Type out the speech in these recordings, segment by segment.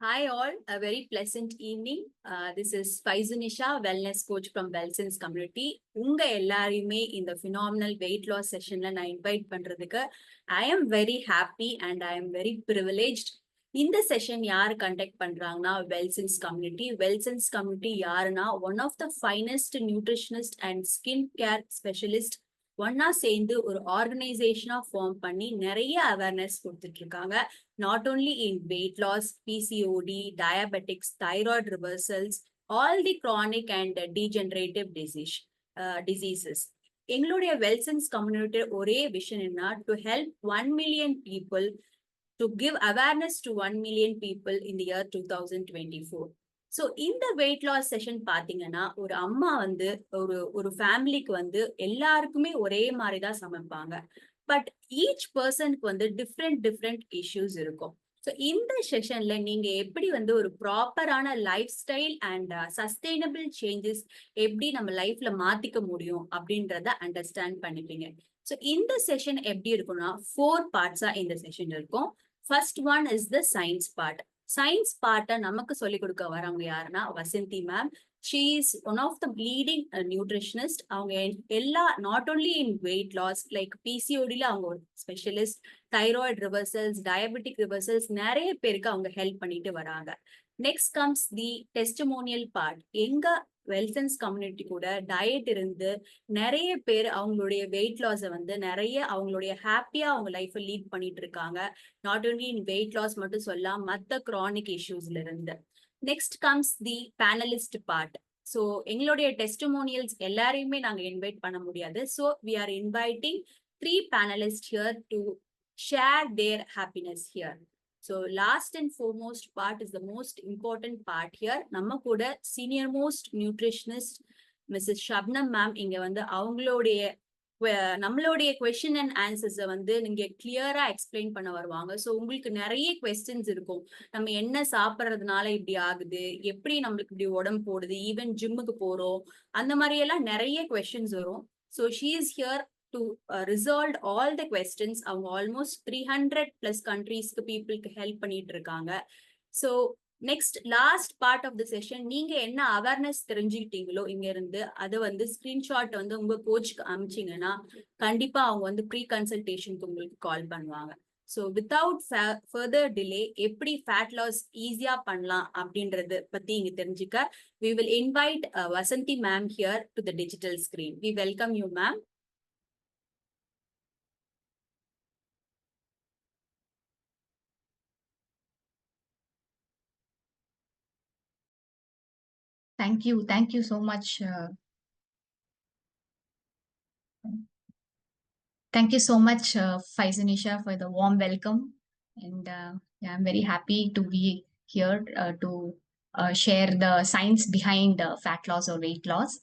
Hi all, a very pleasant evening. This is Faizunisha, wellness coach from Wellsense community. உங்க எல்லாரையுமே இந்த phenomenal weight loss sessionல நான் invite பண்றதுக்கு I am very happy and I am very privileged. இந்த session யாரு conduct பண்றாங்கன்னா Welsons community. Welsons community யாருன்னா one of the finest nutritionist and skin care specialist ஒன்னா சேர்ந்து ஒரு ஆர்கனைசேஷனா ஃபார்ம் பண்ணி நிறைய அவேர்னஸ் கொடுத்துட்டு இருக்காங்க. Not only in weight loss, PCOD, diabetics, thyroid reversals, all the chronic and degenerative diseases. எங்களுடைய வெல்சன்ஸ் கம்யூனிட்டி ஒரே விஷன் என்ன, to help 1 million people, to give awareness to 1 million people in the year 2024. So இந்த weight loss session பாத்தீங்கன்னா ஒரு அம்மா வந்து ஒரு ஃபேமிலிக்கு வந்து எல்லாருக்குமே ஒரே மாதிரி தான் சமைப்பாங்க. பட் ஈச் பர்சனுக்கு வந்து டிஃப்ரெண்ட் இஷ்யூஸ் இருக்கும். ஸோ இந்த செஷன்ல நீங்க எப்படி வந்து ஒரு ப்ராப்பரான life style and sustainable changes எப்படி நம்ம லைஃப்ல மாத்திக்க முடியும் அப்படின்றத அண்டர்ஸ்டாண்ட் பண்ணிப்பீங்க. ஸோ இந்த செஷன் எப்படி இருக்கும்னா 4 பார்ட்ஸா இந்த செஷன் இருக்கும். First one is the science part. சயின்ஸ் பார்ட்டை நமக்கு சொல்லிக் கொடுக்க வரவங்க யாருன்னா Vasanthi ma'am. She is one of the leading nutritionist. அவங்க எல்லா not only in weight loss like பிசிஓடில அவங்க ஒரு specialist, thyroid reversals, diabetic reversals நிறைய பேருக்கு அவங்க ஹெல்ப் பண்ணிட்டு வராங்க. நெக்ஸ்ட் கம்ஸ் தி டெஸ்டிமோனியல் பார்ட். எங்க வெல்சன்ஸ் கம்யூனிட்டி கூட டயட் இருந்து நிறைய பேர் அவங்களுடைய வெயிட் லாஸை வந்து நிறைய அவங்களுடைய ஹாப்பியா அவங்க லைஃப்பை லீட் பண்ணிட்டு இருக்காங்க. Not only in weight loss மட்டும் சொல்லலாம், மற்ற கிரானிக் இஷ்யூஸ்ல இருந்து. Next comes the panelist part. So எங்களுடைய டெஸ்டிமோனியல்ஸ் எல்லாரையுமே நாங்க இன்வைட் பண்ண முடியாது. So we are inviting 3 panelists here to share their happiness here. So last and foremost part is the most important part here. நம்ம கூட senior most nutritionist Mrs. Shabnam ma'am இங்க வந்து அவங்களுடைய நம்மளுடைய கொஸ்டின் அண்ட் ஆன்சர்ஸை வந்து நீங்க கிளியரா எக்ஸ்பிளைன் பண்ண வருவாங்க. ஸோ உங்களுக்கு நிறைய கொஸ்டின்ஸ் இருக்கும். நம்ம என்ன சாப்பிட்றதுனால இப்படி ஆகுது, எப்படி நம்மளுக்கு இப்படி உடம்பு போடுது, ஈவன் ஜிம்முக்கு போறோம், அந்த மாதிரி எல்லாம் நிறைய கொஸ்டின்ஸ் வரும். So she is here to resolve all the questions. அவங்க ஆல்மோஸ்ட் 300+ கண்ட்ரீஸ்க்கு பீப்புளுக்கு ஹெல்ப் பண்ணிட்டு இருக்காங்க. So next last part of the session நீங்க என்ன அவேர்னஸ் தெரிஞ்சுக்கிட்டீங்களோ இங்க இருந்து அதை வந்து ஸ்கிரீன்ஷாட் வந்து உங்க கோச்சுக்கு அனுப்பிச்சிங்கன்னா கண்டிப்பா அவங்க வந்து ப்ரீ கன்சல்டேஷனுக்கு உங்களுக்கு கால் பண்ணுவாங்க. ஸோ வித்தவுட் ஃபர்தர் டிலே எப்படி ஃபேட் லாஸ் ஈஸியா பண்ணலாம் அப்படின்றது பத்தி இங்க தெரிஞ்சுக்க we will invite Vasanthi ma'am here to the digital screen. We welcome you ma'am. Thank you so much. Thank you so much, Faizunisha, for the warm welcome. And yeah, I'm very happy to be here to share the science behind fat loss or weight loss.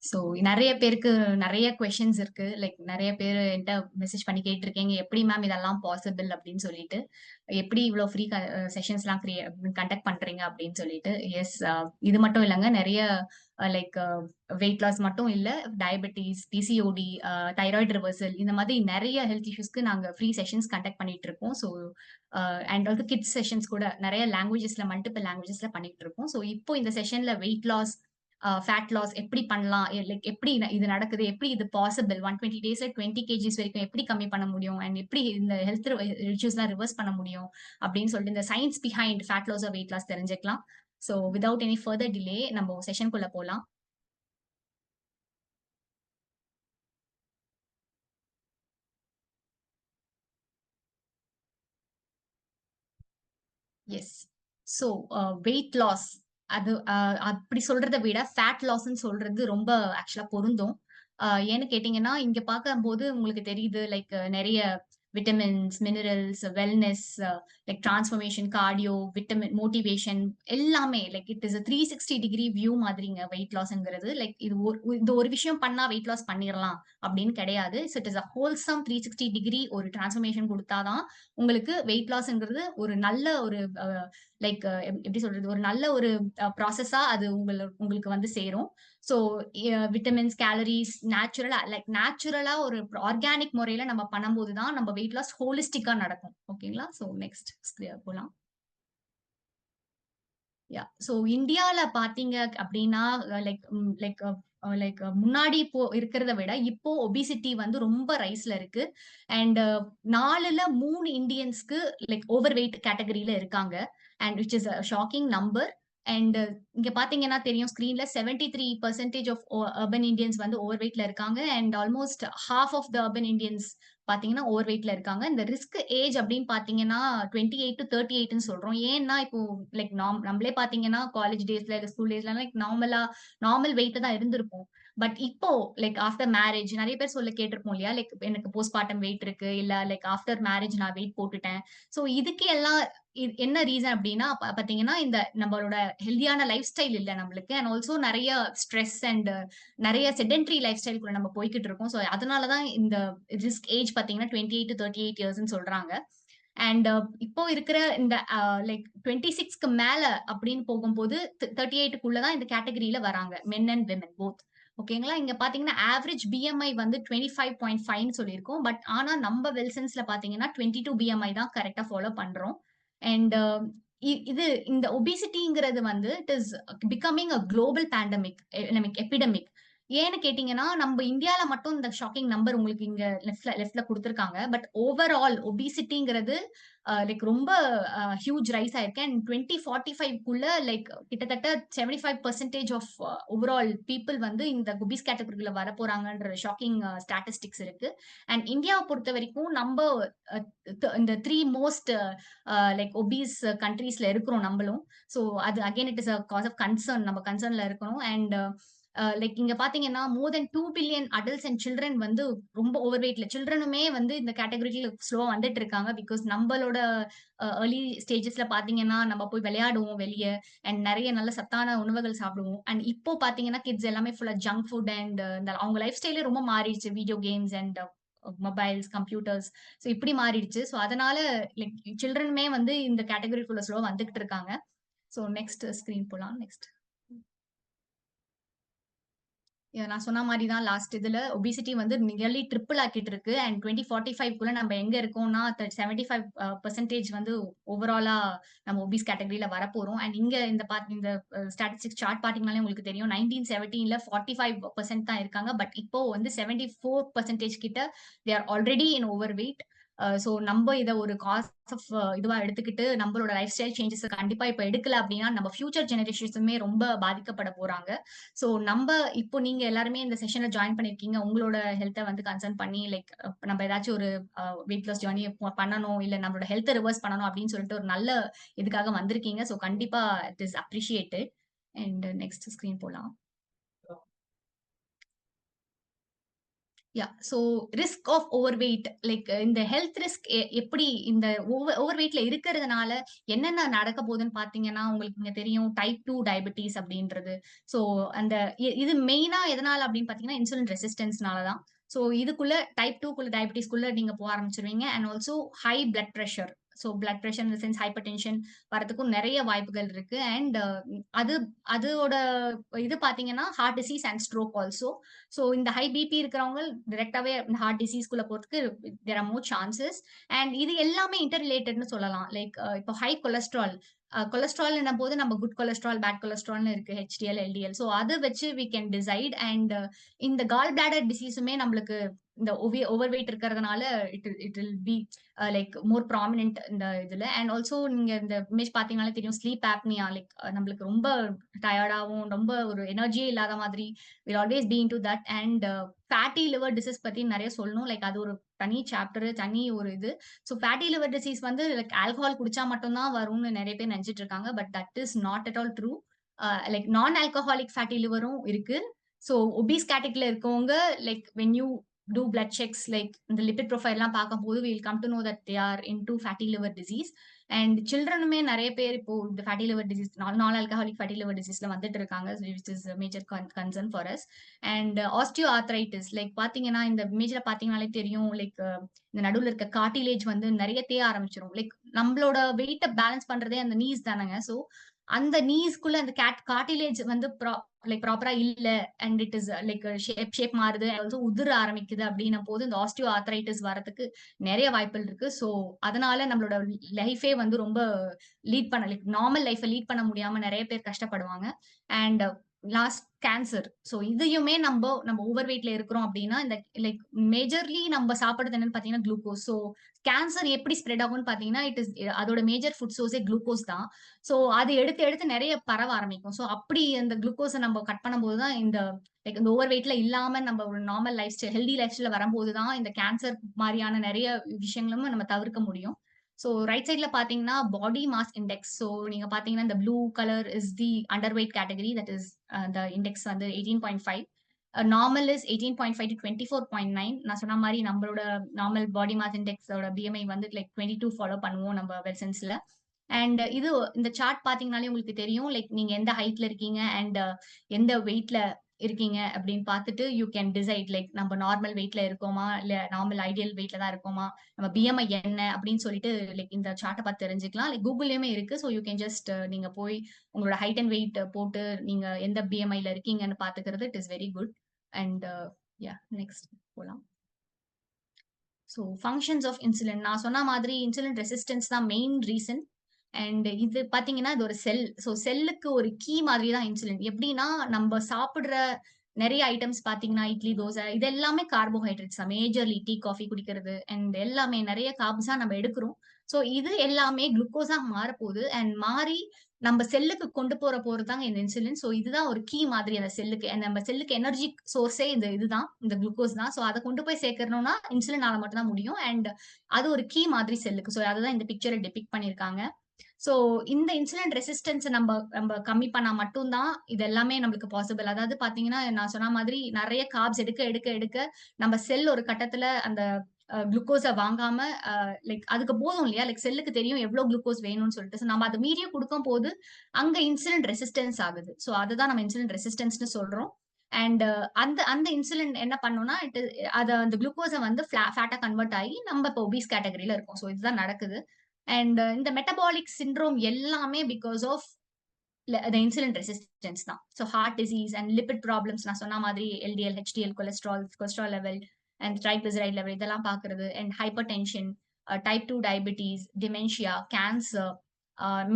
So நிறைய பேருக்கு நிறைய questions இருக்கு. Like நிறைய பேர் என்கிட்ட message பண்ணி கேட்டிருக்கீங்க, எப்படி மேம் இதெல்லாம் பாசிபிள் அப்படின்னு சொல்லிட்டு, எப்படி இவ்வளோ ஃப்ரீ செஷன்ஸ்லாம் கண்டக்ட் பண்றீங்க அப்படின்னு சொல்லிட்டு. எஸ், இது மட்டும் இல்லைங்க, நிறைய லைக் வெயிட் லாஸ் மட்டும் இல்லை, டயபெட்டிஸ், பிசிஓடி, தைராய்டு ரிவர்சல், இந்த மாதிரி நிறைய ஹெல்த் இஷ்யூஸ்க்கு நாங்கள் ஃப்ரீ செஷன்ஸ் கண்டக்ட் பண்ணிட்டு இருக்கோம். So and also kids sessions கூட நிறைய லாங்குவேஜஸ்ல, மல்டிபிள் லாங்குவேஜஸ்ல பண்ணிட்டு இருக்கோம். ஸோ இப்போ இந்த செஷன்ல வெயிட் லாஸ், ஃபேட் லாஸ் எப்படி பண்ணலாம், லைக் எப்படி இது நடக்குது, எப்படி இது பாசிபிள், 120 days 20 kgs வரைக்கும் எப்படி கம்மி பண்ண முடியும், அண்ட் எப்படி இந்த ஹெல்த் இஷ்யூஸ்லாம் ரிவர்ஸ் பண்ண முடியும் அப்படின்னு சொல்லிட்டு இந்த science behind fat loss or weight loss தெரிஞ்சுக்கலாம். So without any further delay நம்ம செஷனுக்குள்ள போகலாம். எஸ், ஸோ வெயிட் லாஸ் அது அப்படி சொல்றதை விட ஃபேட் லாஸ்ன்னு சொல்றது ரொம்ப ஆக்சுவலா பொருந்தும். ஏன்னு கேட்டீங்கன்னா, இங்க பார்க்கும்போது உங்களுக்கு தெரியுது, லைக் நிறைய vitamins, minerals, wellness, like transformation, cardio, vitamin, motivation, எல்லாமே like it is 360 degree view மாதிரிங்க வெயிட் லாஸ்ங்கிறது. லைக் இது ஒரு விஷயம் பண்ணா வெயிட் லாஸ் பண்ணிடலாம் அப்படின்னு கிடையாது. It is a wholesome 360 degree ஒரு டிரான்ஸ்ஃபர்மேஷன் கொடுத்தாதான் உங்களுக்கு வெயிட் லாஸ்ங்கிறது ஒரு நல்ல ஒரு லைக் எப்படி சொல்றது, ஒரு நல்ல ஒரு ப்ராசஸா அது உங்களுக்கு வந்து சேரும். ஸோ விட்டமின்ஸ், கேலரிஸ், நேச்சுரலா ஒரு ஆர்கானிக் முறையில நம்ம பண்ணும்போது தான் நம்ம வெயிட் லாஸ் ஹோலிஸ்டிக்கா நடக்கும். ஓகேங்களா? ஸோ நெக்ஸ்ட் போலாம். ஸோ இந்தியால பார்த்தீங்க அப்படின்னா லைக் லைக் லைக் முன்னாடி இப்போ இருக்கிறத விட இப்போ ஒபிசிட்டி வந்து ரொம்ப ரைஸ்ல இருக்கு. அண்ட் 4ல 3 இந்தியன்ஸ்க்கு லைக் ஓவர் வெயிட் கேட்டகரியில இருக்காங்க. And which is shocking number. And இங்க பார்த்தீங்கன்னா தெரியும் ஸ்க்ரீன்ல 73% ஆஃப் அர்பன் இந்தியன்ஸ் வந்து ஓவர் வெயிட்ல இருக்காங்க. And almost half of the urban Indians பார்த்தீங்கன்னா ஓவர் வெயிட்ல இருக்காங்க. இந்த ரிஸ்க் ஏஜ் அப்படின்னு பார்த்தீங்கன்னா 28 to 38ன்னு சொல்றோம். ஏன்னா இப்போ லைக் நம்மளே பார்த்தீங்கன்னா காலேஜ் டேஸ்ல இல்ல ஸ்கூல் டேஸ்ல லைக் நார்மல் வெயிட் தான் இருந்திருப்போம். பட் இப்போ லைக் ஆஃப்டர் மேரேஜ் நெறைய பேர் சொல்ல கேட்டிருப்போம் இல்லையா? லைக் எனக்கு போஸ்ட்பார்டம் வெயிட் இருக்கு. இல்ல லைக் ஆஃப்டர் மேரேஜ் நான் வெயிட் போட்டுட்டேன். ஸோ இதுக்கு எல்லாம் என்ன ரீசன் அப்டின்னா, பார்த்தீங்கன்னா, இந்த நம்மளோட ஹெல்தியான லைஃப் ஸ்டைல் இல்ல நம்மளுக்கு. அண்ட் ஆல்சோ நெறைய ஸ்ட்ரெஸ் அண்ட் நெறைய செடென்டரி லைஃப் ஸ்டைல்குள்ள நம்ம போய்க்கிட்டு இருக்கோம். ஸோ அதனால தான் இந்த ரிஸ்க் ஏஜ் பார்த்தீங்கன்னா 28 to 38 இயர்ஸ்ன்னு சொல்றாங்க. அண்ட் இப்போ இருக்கிற இந்த லைக் 26க்கு மேல அப்படின்னு போகும்போது 38க்குள்ள தான் இந்த கேட்டகரியில வராங்க. Men and women both. ஓகேங்களா? இங்க பார்த்தீங்கன்னா, ஆவரேஜ் பிஎம்ஐ வந்து 25.5ன்னு சொல்லியிருக்கோம். பட் ஆனா நம்ம வெல்சன்ஸ்ல பார்த்தீங்கன்னா 22 பிஎம்ஐ தான் கரெக்ட்டா ஃபாலோ பண்றோம். அண்ட் இது இந்த ஒபிசிட்டிங்கிறது வந்து it is becoming a global epidemic. ஏன்னு கேட்டீங்கன்னா, நம்ம இந்தியால மட்டும் இந்த ஷாக்கிங் நம்பர் உங்களுக்கு இங்க லெஃப்ட்ல குடுத்திருக்காங்க. பட் ஓவரால் ஒபிசிட்டிங்கிறது லைக் ரொம்ப ஹியூஜ் ரைஸ் ஆயிருக்கு. அண்ட் 2045க்குள்ள லைக் கிட்டத்தட்ட 75% ஆஃப் ஓவரால் பீப்பிள் வந்து இந்த ஒபிஸ் கேட்டகரிக்குள்ள வரப்போறாங்கன்ற ஷாக்கிங் ஸ்டாட்டிஸ்டிக்ஸ் இருக்கு. அண்ட் இந்தியாவ பொறுத்தவரைக்கும் நம்ப இந்த 3 மோஸ்ட் லைக் ஒபீஸ் கண்ட்ரீஸ்ல இருக்கிறோம் நம்பளும். ஸோ அது again it is a cause of concern. நம்ம கன்சர்ன்ல இருக்கணும். அண்ட் லைக் இங்க பாத்தீங்கன்னா more than 2 billion adults and children வந்து ரொம்ப ஓவர் வெயிட்ல சில்ட்ரனுமே வந்து இந்த கேட்டகரியில ஸ்லோவா வந்துட்டு இருக்காங்க. பிகாஸ் நம்மளோட ஏர்லி ஸ்டேஜஸ்ல பாத்தீங்கன்னா நம்ம போய் விளையாடுவோம் வெளிய. அண்ட் நிறைய நல்ல சத்தான உணவுகள் சாப்பிடுவோம். அண்ட் இப்போ பாத்தீங்கன்னா கிட்ஸ் எல்லாமே ஃபுல்லா ஜங்க் ஃபுட் அண்ட் அவங்க லைஃப் ஸ்டைலே ரொம்ப மாறிடுச்சு. Video games and mobiles, computers. So இப்படி மாறிடுச்சு. ஸோ அதனால லைக் சில்ட்ரனுமே வந்து இந்த கேட்டகரிக்குள்ள ஸ்லோவா வந்துகிட்டு இருக்காங்க. ஸோ நெக்ஸ்ட் ஸ்கிரீன் போலாம். நெக்ஸ்ட். நான் சொன்ன மாரி தான் லாஸ்ட் இதுல ஒபிசிட்டி வந்து நியர்லி ட்ரிபிள் ஆக்கிட்டு இருக்கு. அண்ட் 2045க்குள்ள நம்ம எங்க இருக்கோம்னா 75% வந்து ஓவராலா நம்ம ஒபிஸ் கேட்டகரியில வரப்போறோம். அண்ட் இங்க இந்த ஸ்டாட்டிஸ்டிக்ஸ் சார்ட் பார்த்தீங்கனாலே உங்களுக்கு தெரியும். 1917ல 45% தான் இருக்காங்க. பட் இப்போ வந்து 74% கிட்ட they are already in over weight. So நம்ப இத ஒரு காஸ் ஆஃப் இதுவா எடுத்துக்கிட்டு நம்மளோட லைஃப் ஸ்டைல் சேஞ்சஸ் கண்டிப்பா இப்ப எடுக்கல அப்படின்னா நம்ம ஃபியூச்சர் ஜெனரேஷன்ஸுமே ரொம்ப பாதிக்கப்பட போறாங்க. ஸோ இப்போ நீங்க எல்லாருமே இந்த செஷன்ல ஜாயின் பண்ணியிருக்கீங்க. உங்களோட ஹெல்த்த வந்து கன்சர்ன் பண்ணி லைக் நம்ம ஏதாச்சும் ஒரு வெயிட் லாஸ் ஜர்னி பண்ணணும், இல்ல நம்மளோட ஹெல்த்த ரிவர்ஸ் பண்ணணும் அப்படின்னு சொல்லிட்டு ஒரு நல்ல இதுக்காக வந்திருக்கீங்க. ஸோ கண்டிப்பா it is appreciated. And next screen போலாம். So risk of over weight like இந்த ஹெல்த் ரிஸ்க் எப்படி இந்த ஓவர் வெயிட்ல இருக்கிறதுனால என்னென்ன நடக்க போகுதுன்னு பாத்தீங்கன்னா உங்களுக்கு இங்க தெரியும் டைப் 2 டயபிட்டிஸ் அப்படின்றது. ஸோ அந்த இது மெயினா எதனால அப்படின்னு பாத்தீங்கன்னா இன்சுலின் ரெசிஸ்டன்ஸ்னால தான். ஸோ இதுக்குள்ள டைப் 2க்குள்ள டயபிட்டிஸ்க்குள்ள நீங்க போக ஆரம்பிச்சிருவீங்க. And also high blood pressure. So blood pressure in sense hypertension வரதுக்கும் நிறைய வாய்ப்புகள் இருக்கு. அண்ட் அது அதோட இது பாத்தீங்கன்னா heart disease and stroke also. So இந்த ஹை பிபி இருக்கிறவங்க டிரெக்டாவே ஹார்ட் டிசீஸ்க்குள்ள போறதுக்கு there are more chances. And இது எல்லாமே இன்டர் ரிலேட்டட்னு சொல்லலாம். லைக் இப்போ ஹை கொலஸ்ட்ரால் கொலஸ்ட்ரால் போது நம்ம குட் கொலஸ்ட்ரால் பேட் கொலஸ்ட்ரால்னு இருக்கு ஹெச்டிஎல் எல்டிஎல். ஸோ அதை வச்சு வி கேன் டிசைட். அண்ட் இந்த கால் பிளாடர் டிசீஸுமே நம்மளுக்கு இந்த ஓவர் வெயிட் இருக்கிறதுனால it will be like more prominent இந்த இதுல. அண்ட் ஆல்சோ நீங்க இந்த இமேஜ் பாத்தீங்கன்னாலே தெரியும் ஸ்லீப் ஆப்னியா லைக் நம்மளுக்கு ரொம்ப டயர்டாவும் ரொம்ப ஒரு எனர்ஜியே இல்லாத மாதிரி will always be into that. And fatty liver disease பத்தி நிறைய சொல்லணும். லைக் அது ஒரு தனி சாப்டர் தனி ஒரு இது. ஸோ ஃபேட்டி லிவர் டிசீஸ் வந்து லைக் ஆல்கஹால் குடிச்சா மட்டும்தான் வரும்னு நிறைய பேர் நினைச்சிட்டு இருக்காங்க. But that is not at all true. Like நான் ஆல்கஹாலிக் ஃபேட்டி லிவரும் இருக்கு. ஸோ ஒபீஸ் கேட்டகரியில இருக்கவங்க like when you do blood checks like இந்த lipid profile எல்லாம் பார்க்கும்போது we'll come to know that they are into fatty liver disease. and childrenமே நிறைய பேர் இப்போ இந்த fatty liver disease நான் alcoholic fatty liver diseaseல வந்துட்டு இருக்காங்க, which is a major concern for us. and osteoarthritis like பாத்தீங்கன்னா இந்த இமேஜ்ல பாத்தீங்கன்னாலே தெரியும் லைக் இந்த நடுவுல இருக்க கார்டிலேஜ் வந்து நிறைய தேய ஆரம்பிச்சிரும். லைக் நம்மளோட வெயிட்ட பேலன்ஸ் பண்றதே அந்த நீஸ் தானங்க. ஸோ அந்த நீஸ்க்குள்ள அந்த கார்டிலேஜ் வந்து ப்ராப்பரா இல்ல and it is like shape மாறுது ஆல்சோ உதிர ஆரம்பிக்குது அப்படின்னும் போது இந்த ஆஸ்டியோ ஆர்த்ரைட்டிஸ் வரதுக்கு நிறைய வாய்ப்புகள் இருக்கு. ஸோ அதனால நம்மளோட லைஃபே வந்து ரொம்ப லீட் பண்ண லைக் நார்மல் லைஃப லீட் பண்ண முடியாம நிறைய பேர் கஷ்டப்படுவாங்க. And last cancer. ஸோ இதையுமே நம்ம ஓவர் வெயிட்ல இருக்கிறோம் அப்படின்னா இந்த லைக் மேஜர்லி நம்ம சாப்பிடுறது என்னன்னு பாத்தீங்கன்னா குளுக்கோஸ். ஸோ கேன்சர் எப்படி ஸ்ப்ரெட் ஆகும்னு பாத்தீங்கன்னா இட் இஸ் அதோட மேஜர் ஃபுட் சோர்ஸே குளுக்கோஸ் தான். ஸோ அது எடுத்து எடுத்து நிறைய பரவ ஆரம்பிக்கும். ஸோ அப்படி அந்த குளுக்கோஸை நம்ம கட் பண்ணும்போது தான் இந்த லைக் இந்த ஓவர் வெயிட்ல இல்லாம நம்ம ஒரு normal life style healthy life ஸ்டைல வரும்போது தான் இந்த கேன்சர் மாதிரியான நிறைய விஷயங்களும் நம்ம தவிர்க்க முடியும். ஸோ ரைட் சைட்ல பாத்தீங்கன்னா பாடி மாஸ் இண்டெக்ஸ். ஸோ நீங்க பாத்தீங்கன்னா இந்த blue colour is the under weight category that is the index வந்து 18.5. Normal is 18.5 to 24.9. நான் சொன்ன மாதிரி நம்மளோட நார்மல் பாடி மாஸ் இண்டெக்ஸோட பிஎம்ஐ வந்து லைக் 22 ஃபாலோ பண்ணுவோம் நம்ம வெல்சன்ஸ்ல. அண்ட் இது இந்த சார்ட் பாத்தீங்கன்னாலே உங்களுக்கு தெரியும் லைக் நீங்க எந்த ஹைட்ல இருக்கீங்க அண்ட் எந்த வெயிட்ல இருக்கீங்க அப்படின்னு பார்த்துட்டு யூ கேன் டிசைட் லைக் நம்ம நார்மல் வெயிட்ல இருக்கோமா இல்ல நார்மல் ஐடியல் வெயிட்ல தான் இருக்கோமா, நம்ம பிஎம்ஐ என்ன அப்படின்னு சொல்லிட்டு லைக் இந்த சார்ட்டை பார்த்து தெரிஞ்சுக்கலாம். லைக் கூகுள்லயுமே இருக்கு. ஸோ யூ கேன் ஜஸ்ட் நீங்க போய் உங்களோட ஹைட் அண்ட் வெயிட் போட்டு நீங்க எந்த பிஎம்ஐல இருக்கீங்கன்னு பாத்துக்கிறது it is very good. And yeah next போலாம். ஸோ ஃபங்க்ஷன்ஸ் ஆஃப் இன்சுலின் நான் சொன்ன மாதிரி இன்சுலின் ரெசிஸ்டன்ஸ் தான் மெயின் ரீசன். அண்ட் இது பாத்தீங்கன்னா இது ஒரு செல். ஸோ செல்லுக்கு ஒரு கீ மாதிரி தான் இன்சுலின். எப்படின்னா நம்ம சாப்பிடுற நிறைய ஐட்டம்ஸ் பாத்தீங்கன்னா இட்லி தோசை இது எல்லாமே கார்போஹைட்ரேட்ஸ் தான். மேஜர்லி டீ காஃபி குடிக்கிறது அண்ட் எல்லாமே நிறைய கார்ப்ஸா நம்ம எடுக்கிறோம். ஸோ இது எல்லாமே குளுக்கோஸா மாறப்போகுது அண்ட் மாறி நம்ம செல்லுக்கு கொண்டு போறதாங்க இந்த இன்சுலின். ஸோ இதுதான் ஒரு கீ மாதிரி அந்த செல்லுக்கு. and நம்ம செல்லுக்கு எனர்ஜி சோர்ஸே இதுதான் இந்த குளுக்கோஸ் தான். ஸோ அதை கொண்டு போய் சேர்க்கணும்னா இன்சுலினால மட்டும் தான் முடியும். அண்ட் அது ஒரு கீ மாதிரி செல்லுக்கு. ஸோ அதுதான் இந்த பிக்சரை டெபிக் பண்ணிருக்காங்க. சோ இந்த இன்சுலின் ரெசிஸ்டன்ஸ் நம்ம நம்ம கம்மி பண்ணா மட்டும் தான் இது எல்லாமே நம்மளுக்கு பாசிபிள். அதாவது பாத்தீங்கன்னா நான் சொன்ன மாதிரி நிறைய கார்ப்ஸ் எடுக்க எடுக்க எடுக்க நம்ம செல் ஒரு கட்டத்துல அந்த குளுக்கோஸ வாங்காம லைக் அதுக்கு போதும் இல்லையா, லைக் செல்லுக்கு தெரியும் எவ்வளவு குளுக்கோஸ் வேணும்னு சொல்லிட்டு. So நம்ம அதை மீறிய கொடுக்கும் போது அங்க இன்சுலின் ரெசிஸ்டன்ஸ் ஆகுது. சோ அதுதான் நம்ம இன்சுலின் ரெசிஸ்டன்ஸ்னு சொல்றோம். அண்ட் அந்த அந்த இன்சுலின் என்ன பண்ணும்னா அத அந்த குளுக்கோஸை வந்து ஃபேட்டா கன்வெர்ட் ஆகி நம்ம இப்போ ஒபீஸ் கேட்டகரியில இருக்கோம். ஸோ இதுதான் நடக்குது. அண்ட் இந்த மெட்டபாலிக் சிண்ட்ரோம் எல்லாமே பிகாஸ் ஆஃப் இன்சுலின் ரெசிஸ்டன்ஸ் தான். So heart disease and lipid problems நான் சொன்ன மாதிரி LDL HDL cholesterol level and triglyceride level இதெல்லாம் பாக்குறது. And hypertension, type 2 diabetes, dementia, cancer,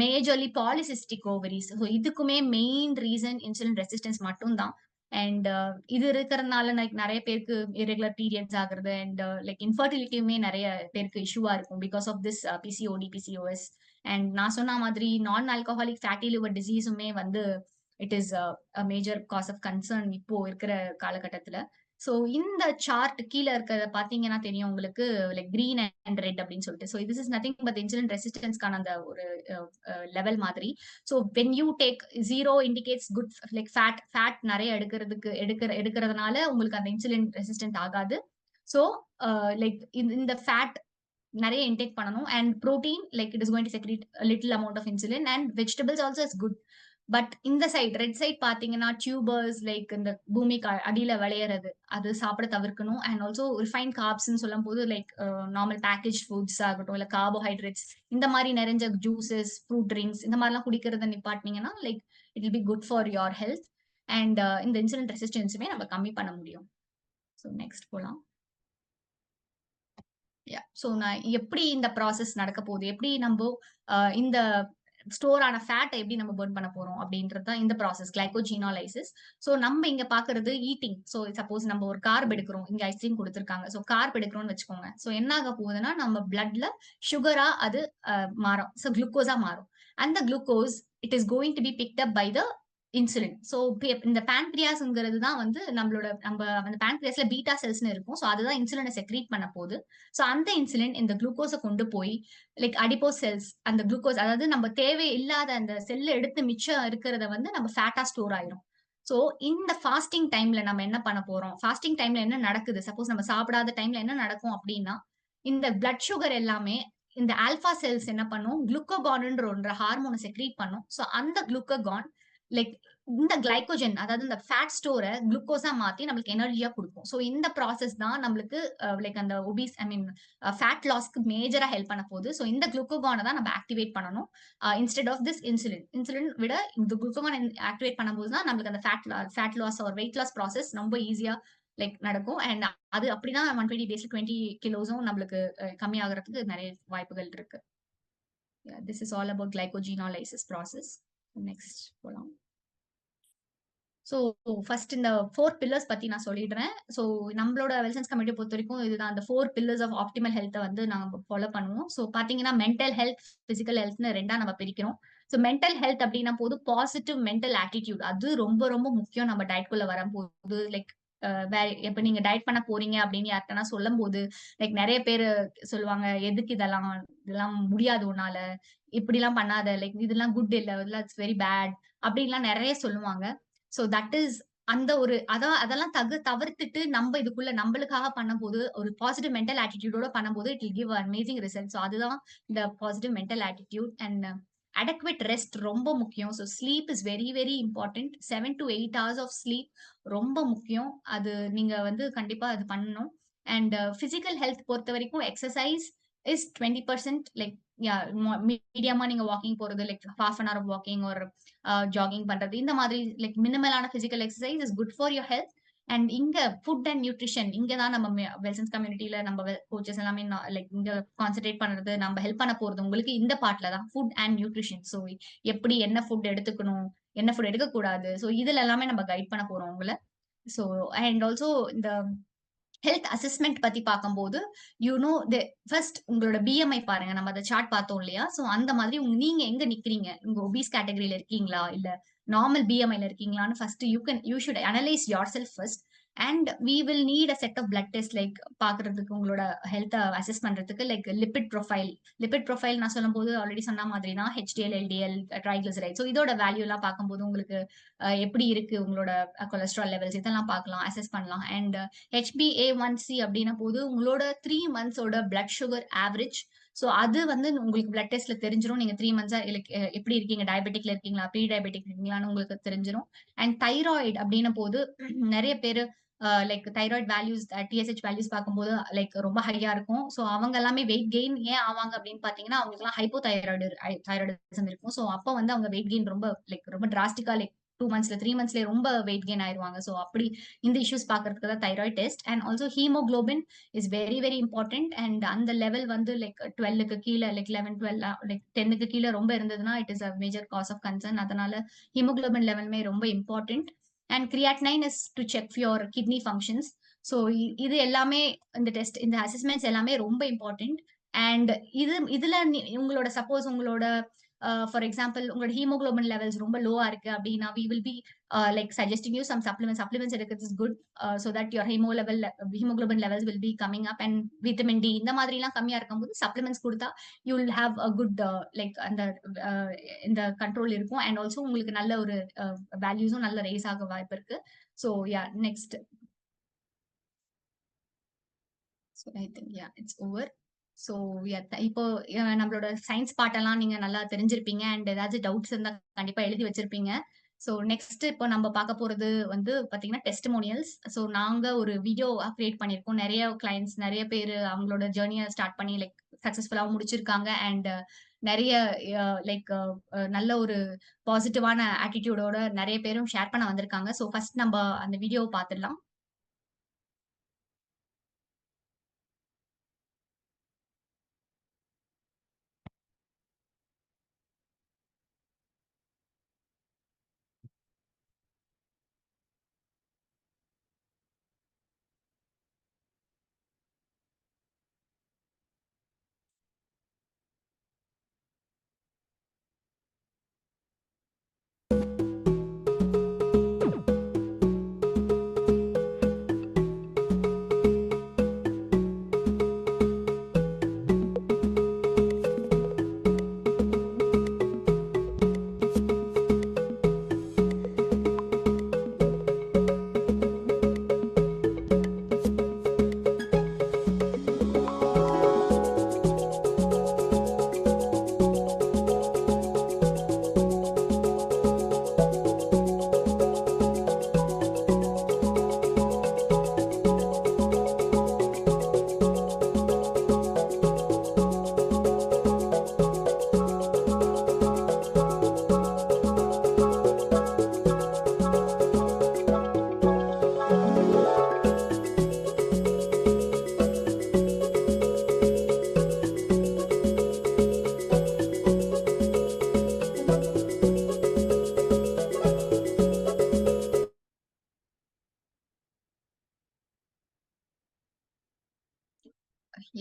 majorly polycystic ovaries. So இதுக்குமே main reason insulin resistance மட்டும் தான். And இது இருக்கிறதுனால நிறைய பேருக்கு இரெகுலர் பீரியட்ஸ் ஆகுறது அண்ட் லைக் இன்ஃபர்டிலிட்டியுமே நிறைய பேருக்கு இஷ்யூவா இருக்கும் because of this PCOD PCOS. And நான் சொன்ன மாதிரி நான் ஆல்கஹாலிக் ஃபேட்டி லிவர் டிசீஸுமே வந்து it is major cause of concern இப்போ இருக்கிற காலகட்டத்துல. சோ இந்த சார்ட் கீழே இருக்கிறத பாத்தீங்கன்னா தெரியும் உங்களுக்கு லைக் கிரீன் அண்ட் ரெட் அப்படின்னு சொல்லிட்டு. So this is nothing but insulin ரெசிஸ்டன்ஸ்க்கான அந்த ஒரு லெவல் மாதிரி. So when you take 0 indicates good like fat நிறைய எடுக்கிறதுனால உங்களுக்கு அந்த இன்சுலின் ரெசிஸ்டன்ட் ஆகாது. ஸோ லைக் இந்த ஃபேட் நிறைய இன்டேக் பண்ணணும் and protein like it is going to secrete little amount of insulin and vegetables also is good. But இந்த side red side பாத்தீங்கன்னா டியூபர்ஸ் லைக் இந்த பூமிக்கு அடியில விளையறது அது சாப்பிட தவிர்க்கணும். அண்ட் ஆல்சோ ரிஃபைன் கார்ப்ஸ்ன்னு சொல்லும் போது லைக் நார்மல் பேக்கேஜ் ஃபுட்ஸ் ஆகட்டும் இல்ல கார்போஹைட்ரேட்ஸ் இந்த மாதிரி நிறைஞ்ச ஜூசஸ் ஃப்ரூட் ட்ரிங்க்ஸ் இந்த மாதிரிலாம் குடிக்கிறத நிப்பாட்டினீங்கன்னா like it will be good for your health. And இந்த இன்சுலின் ரெசிஸ்டன்ஸுமே நம்ம கம்மி பண்ண முடியும். ஸோ நெக்ஸ்ட் போலாம். சோ நான் எப்படி இந்த ப்ராசஸ் நடக்க போகுது, எப்படி நம்ம இந்த ஸ்டோர் ஆன ஃபேட்டை எப்படி நம்ம பர்ன் பண்ண போறோம் அப்படின்றது தான் இந்த ப்ராசஸ் கிளைகோஜீனாலைசிஸ். சோ நம்ம இங்க பாக்குறது ஈட்டிங். சோ சப்போஸ் நம்ம ஒரு கார்ப் எடுக்கிறோம், இங்க ஐஸ்கிரீம் கொடுத்துருக்காங்க. சோ கார்ப் எடுக்கிறோம்னு வச்சுக்கோங்க. சோ என்ன ஆக போகுதுன்னா நம்ம பிளட்ல சுகரா அது மாறும். சோ குளுக்கோஸா மாறும். அந்த glucose it is going to be picked up by the insulin. So இந்த பான்கிரியாஸ்ங்கிறது தான் வந்து நம்ம அந்த பான்கிரியாஸ்ல பீட்டா செல்ஸ்னு இருக்கும். சோ அதுதான் இன்சுலினை செக்ரீட் பண்ண போகுது. சோ அந்த இன்சுலின் இந்த குளுக்கோஸை கொண்டு போய் லைக் அடிப்போஸ் செல்ஸ் அந்த குளுக்கோஸ் அதாவது நம்ம தேவை இல்லாத அந்த செல்ல எடுத்து மிச்சம் இருக்கிறத வந்து நம்ம ஃபேட்டா ஸ்டோர் ஆயிரும். சோ இந்த ஃபாஸ்டிங் டைம்ல நம்ம என்ன பண்ண போறோம், ஃபாஸ்டிங் டைம்ல என்ன நடக்குது, சப்போஸ் நம்ம சாப்பிடாத டைம்ல என்ன நடக்கும் அப்படின்னா இந்த பிளட் சுகர் எல்லாமே இந்த ஆல்பா செல்ஸ் என்ன பண்ணும், குளுக்கோகான்ன்ற ஹார்மோனை செக்ரீட் பண்ணும். சோ அந்த குளுக்கோகான் லைக் இந்த கிளைகோஜன் அதாவது இந்த ஃபேட் ஸ்டோர குளுக்கோஸா மாத்தி நம்மளுக்கு எனர்ஜியா குடுக்கும். சோ இந்த ப்ராசஸ் தான் நம்மளுக்கு லைக் அந்த ஒபீஸ் ஐ மீன் ஃபேட் லாஸ்க்கு மேஜரா ஹெல்ப் பண்ண போகுது. சோ இந்த குளுக்கோகான தான் நம்ம ஆக்டிவேட் பண்ணணும். Instead of this insulin. Insulin விட இந்த குளுக்கோகான் ஆக்டிவேட் பண்ணும்போது தான் நம்மளுக்கு அந்த fat loss or weight loss process ரொம்ப ஈஸியா லைக் நடக்கும். அண்ட் அது அப்படிதான் 120 டேஸ்ல 20 கிலோஸும் நம்மளுக்கு கம்மி ஆகுறதுக்கு நிறைய வாய்ப்புகள் இருக்கு. This is all about glycogenolysis process. Next போலாம். ஸோ ஃபர்ஸ்ட் இந்த 4 பில்லர்ஸ் பத்தி நான் சொல்லிடுறேன். ஸோ நம்மளோட வெல்சன்ஸ் கமிட்டிய பொறுத்தவரைக்கும் இதுதான் அந்த 4 பில்லர்ஸ் ஆஃப் ஆப்டிமல் ஹெல்த்த வந்து நாங்க ஃபாலோ பண்ணுவோம். ஸோ பார்த்தீங்கன்னா மென்டல் ஹெல்த், பிசிக்கல் ஹெல்த்ன்னு 2ஆ நம்ம பிரிக்கிறோம். ஸோ மென்டல் ஹெல்த் அப்படின்னா போது பாசிட்டிவ் மென்டல் ஆட்டிட்யூட் அது ரொம்ப ரொம்ப முக்கியம் நம்ம டயட்குள்ள வரும்போது. லைக் வேற இப்ப நீங்க டயட் பண்ண போறீங்க அப்படின்னு யார்ட்டனா சொல்லும்போது லைக் நெறைய பேரு சொல்லுவாங்க, "எதுக்கு இதெல்லாம்? இதெல்லாம் முடியாது உன்னால. இப்படிலாம் பண்ணாத. லைக் இதெல்லாம் குட் இல்ல. இதெல்லாம் இட்ஸ் வெரி பேட்." அப்படின்லாம் நெறைய சொல்லுவாங்க. சோ தட் இஸ் அந்த ஒரு அதெல்லாம் தவிர்த்துட்டு நம்ம இதுக்குள்ள நம்மளுக்காக பண்ணும்போது ஒரு பாசிட்டிவ் மென்டல் ஆட்டிட்யூடோட பண்ணும்போது it will give amazing result. So அதுதான் இந்த positive mental attitude. And adequate rest ரொம்ப முக்கியம். So sleep is very very important. 7 to 8 hours of sleep ரொம்ப முக்கியம். அது நீங்க வந்து கண்டிப்பா அது பண்ணணும். அண்ட் பிசிக்கல் ஹெல்த் பொறுத்த வரைக்கும் எக்ஸசைஸ் இஸ் 20% லைக் யா மீடியமா நீங்க வாக்கிங் போறது like half an hour of walking ஒரு ஜாகிங் பண்றது இந்த மாதிரி லைக் மினிமலான physical exercise is good for your health. And இங்க ஃபுட் அண்ட் நியூட்ரிஷன் இங்க தான் நம்ம வெல்சன்ஸ் கம்யூனிட்டில நம்ம கோச்சஸ் எல்லாமே லைக் இங்க கான்சென்ட்ரேட் பண்றது நம்ம ஹெல்ப் பண்ண போறது உங்களுக்கு இந்த பார்ட்ல தான் ஃபுட் அண்ட் நியூட்ரிஷன். ஸோ எப்படி என்ன ஃபுட் எடுத்துக்கணும், என்ன ஃபுட் எடுக்கக்கூடாது, ஸோ இதுல எல்லாமே நம்ம கைட் பண்ண போறோம் உங்களை. ஸோ அண்ட் ஆல்சோ இந்த ஹெல்த் அசஸ்மென்ட் பத்தி பார்க்கும்போது, யூ நோ ஃபர்ஸ்ட் உங்களோட பிஎம்ஐ பாருங்க. நம்ம அந்த சார்ட் பார்த்தோம் இல்லையா? சோ அந்த மாதிரி நீங்க எங்க நிக்கிறீங்க? உங்க ஒபீஸ் கேட்டகரில இருக்கீங்களா? இல்ல நார்மல் பிஎம்ஐல இருக்கீங்களான்னு first you should analyse yourself first. And we will need a set of blood test like பார்க்கறதுக்கு உங்களோட ஹெல்த்த அசஸ் பண்றதுக்கு like lipid profile. Lipid profile நான் சொல்லும்போது ஆல்ரெடி சொன்ன மாதிரி தான் HDL, LDL, ட்ரைகிளிசரைட். சோ இதோட வேல்யூ எல்லாம் பார்க்கும்போது உங்களுக்கு எப்படி இருக்கு உங்களோட கொலஸ்ட்ரால் லெவல்ஸ் இதெல்லாம் பார்க்கலாம், அசஸ் பண்ணலாம். அண்ட் HbA1c அப்படின்ன போது உங்களோட 3 மந்த்ஸோட பிளட் சுகர் ஆவரேஜ். சோ அது வந்து உங்களுக்கு பிளட் டெஸ்ட்ல தெரிஞ்சிரும். நீங்க 3 மந்த்ஸா எப்படி இருக்கீங்க? டயபெட்டிக்ல இருக்கீங்களா? ப்ரீ டயபெட்டிக் இருக்கீங்களான்னு உங்களுக்கு தெரிஞ்சிரும். அண்ட் தைராய்டு அப்படின்ன போது நெறைய பேரு like thyroid values TSH values பார்க்கும்போது லைக் ரொம்ப ஹையா இருக்கும். சோ அவங்க எல்லாமே வெயிட் கெயின் ஏன் ஆவாங்க அப்படின்னு பார்த்தீங்கன்னா, அவங்களுக்குலாம் தைராய்டிசம் இருக்கும். சோ அப்ப வந்து அவங்க வெயிட் கெயின் ரொம்ப டிராஸ்டிக்கா லைக் 2 மந்த்ஸ்ல 3 மந்த்ஸ்லயே ரொம்ப வெயிட் கெயின் ஆயிருவாங்க. சோ அப்படி இந்த இஷ்யூஸ் பார்க்கறதுக்கு தான் thyroid test. And also haemoglobin is very very important. And அந்த லெவல் வந்து லைக் 12க்கு கீழ லைக் 11, 12 லைக் 10க்கு கீழ ரொம்ப இருந்ததுன்னா it is a major cause of concern. அதனால ஹீமோகுளோபின் லெவலுமே ரொம்ப important. And creatinine is to check for your kidney functions. So இது எல்லாமே இந்த டெஸ்ட் இந்த அசஸ்மெண்ட்ஸ் எல்லாமே ரொம்ப இம்பார்ட்டன்ட். அண்ட் இதுல உங்களோட சப்போஸ் உங்களோட ஃபார் எக்ஸாம்பிள் உங்களோட ஹீமோகுளோபின் லெவல்ஸ் ரொம்ப லோவா இருக்கு அப்படின்னா we will be like suggesting you some supplements எடுக்கிறது is good so that your hemoglobin levels will be coming up. and vitamin D இந்த மாதிரி எல்லாம் கம்மியா இருக்கும்போது supplements கொடுத்தா you will have a good like அந்த இந்த கண்ட்ரோல் இருக்கும். அண்ட் ஆல்சோ உங்களுக்கு நல்ல ஒரு வேல்யூஸும் நல்ல ரைஸ் ஆக வாய்ப்பு இருக்கு. So yeah next so I think yeah it's over. So இப்போ நம்மளோட சயின்ஸ் பாட்டெல்லாம் நீங்க நல்லா தெரிஞ்சிருப்பீங்க. அண்ட் ஏதாச்சும் டவுட்ஸ் இருந்தா கண்டிப்பா எழுதி வச்சிருப்பீங்க. ஸோ நெக்ஸ்ட் இப்போ நம்ம பார்க்க போறது வந்து பாத்தீங்கன்னா டெஸ்டிமோனியல்ஸ். ஸோ நாங்க ஒரு வீடியோ கிரியேட் பண்ணியிருக்கோம். நிறைய கிளைண்ட்ஸ் நிறைய பேர் அவங்களோட ஜேர்னியை ஸ்டார்ட் பண்ணி லைக் சக்சஸ்ஃபுல்லாகவும் முடிச்சிருக்காங்க. அண்ட் நிறைய லைக் நல்ல ஒரு பாசிட்டிவான ஆட்டிடியூடோட நிறைய பேரும் ஷேர் பண்ண வந்திருக்காங்க. ஸோ ஃபர்ஸ்ட் நம்ம அந்த வீடியோவை பார்த்துடலாம்.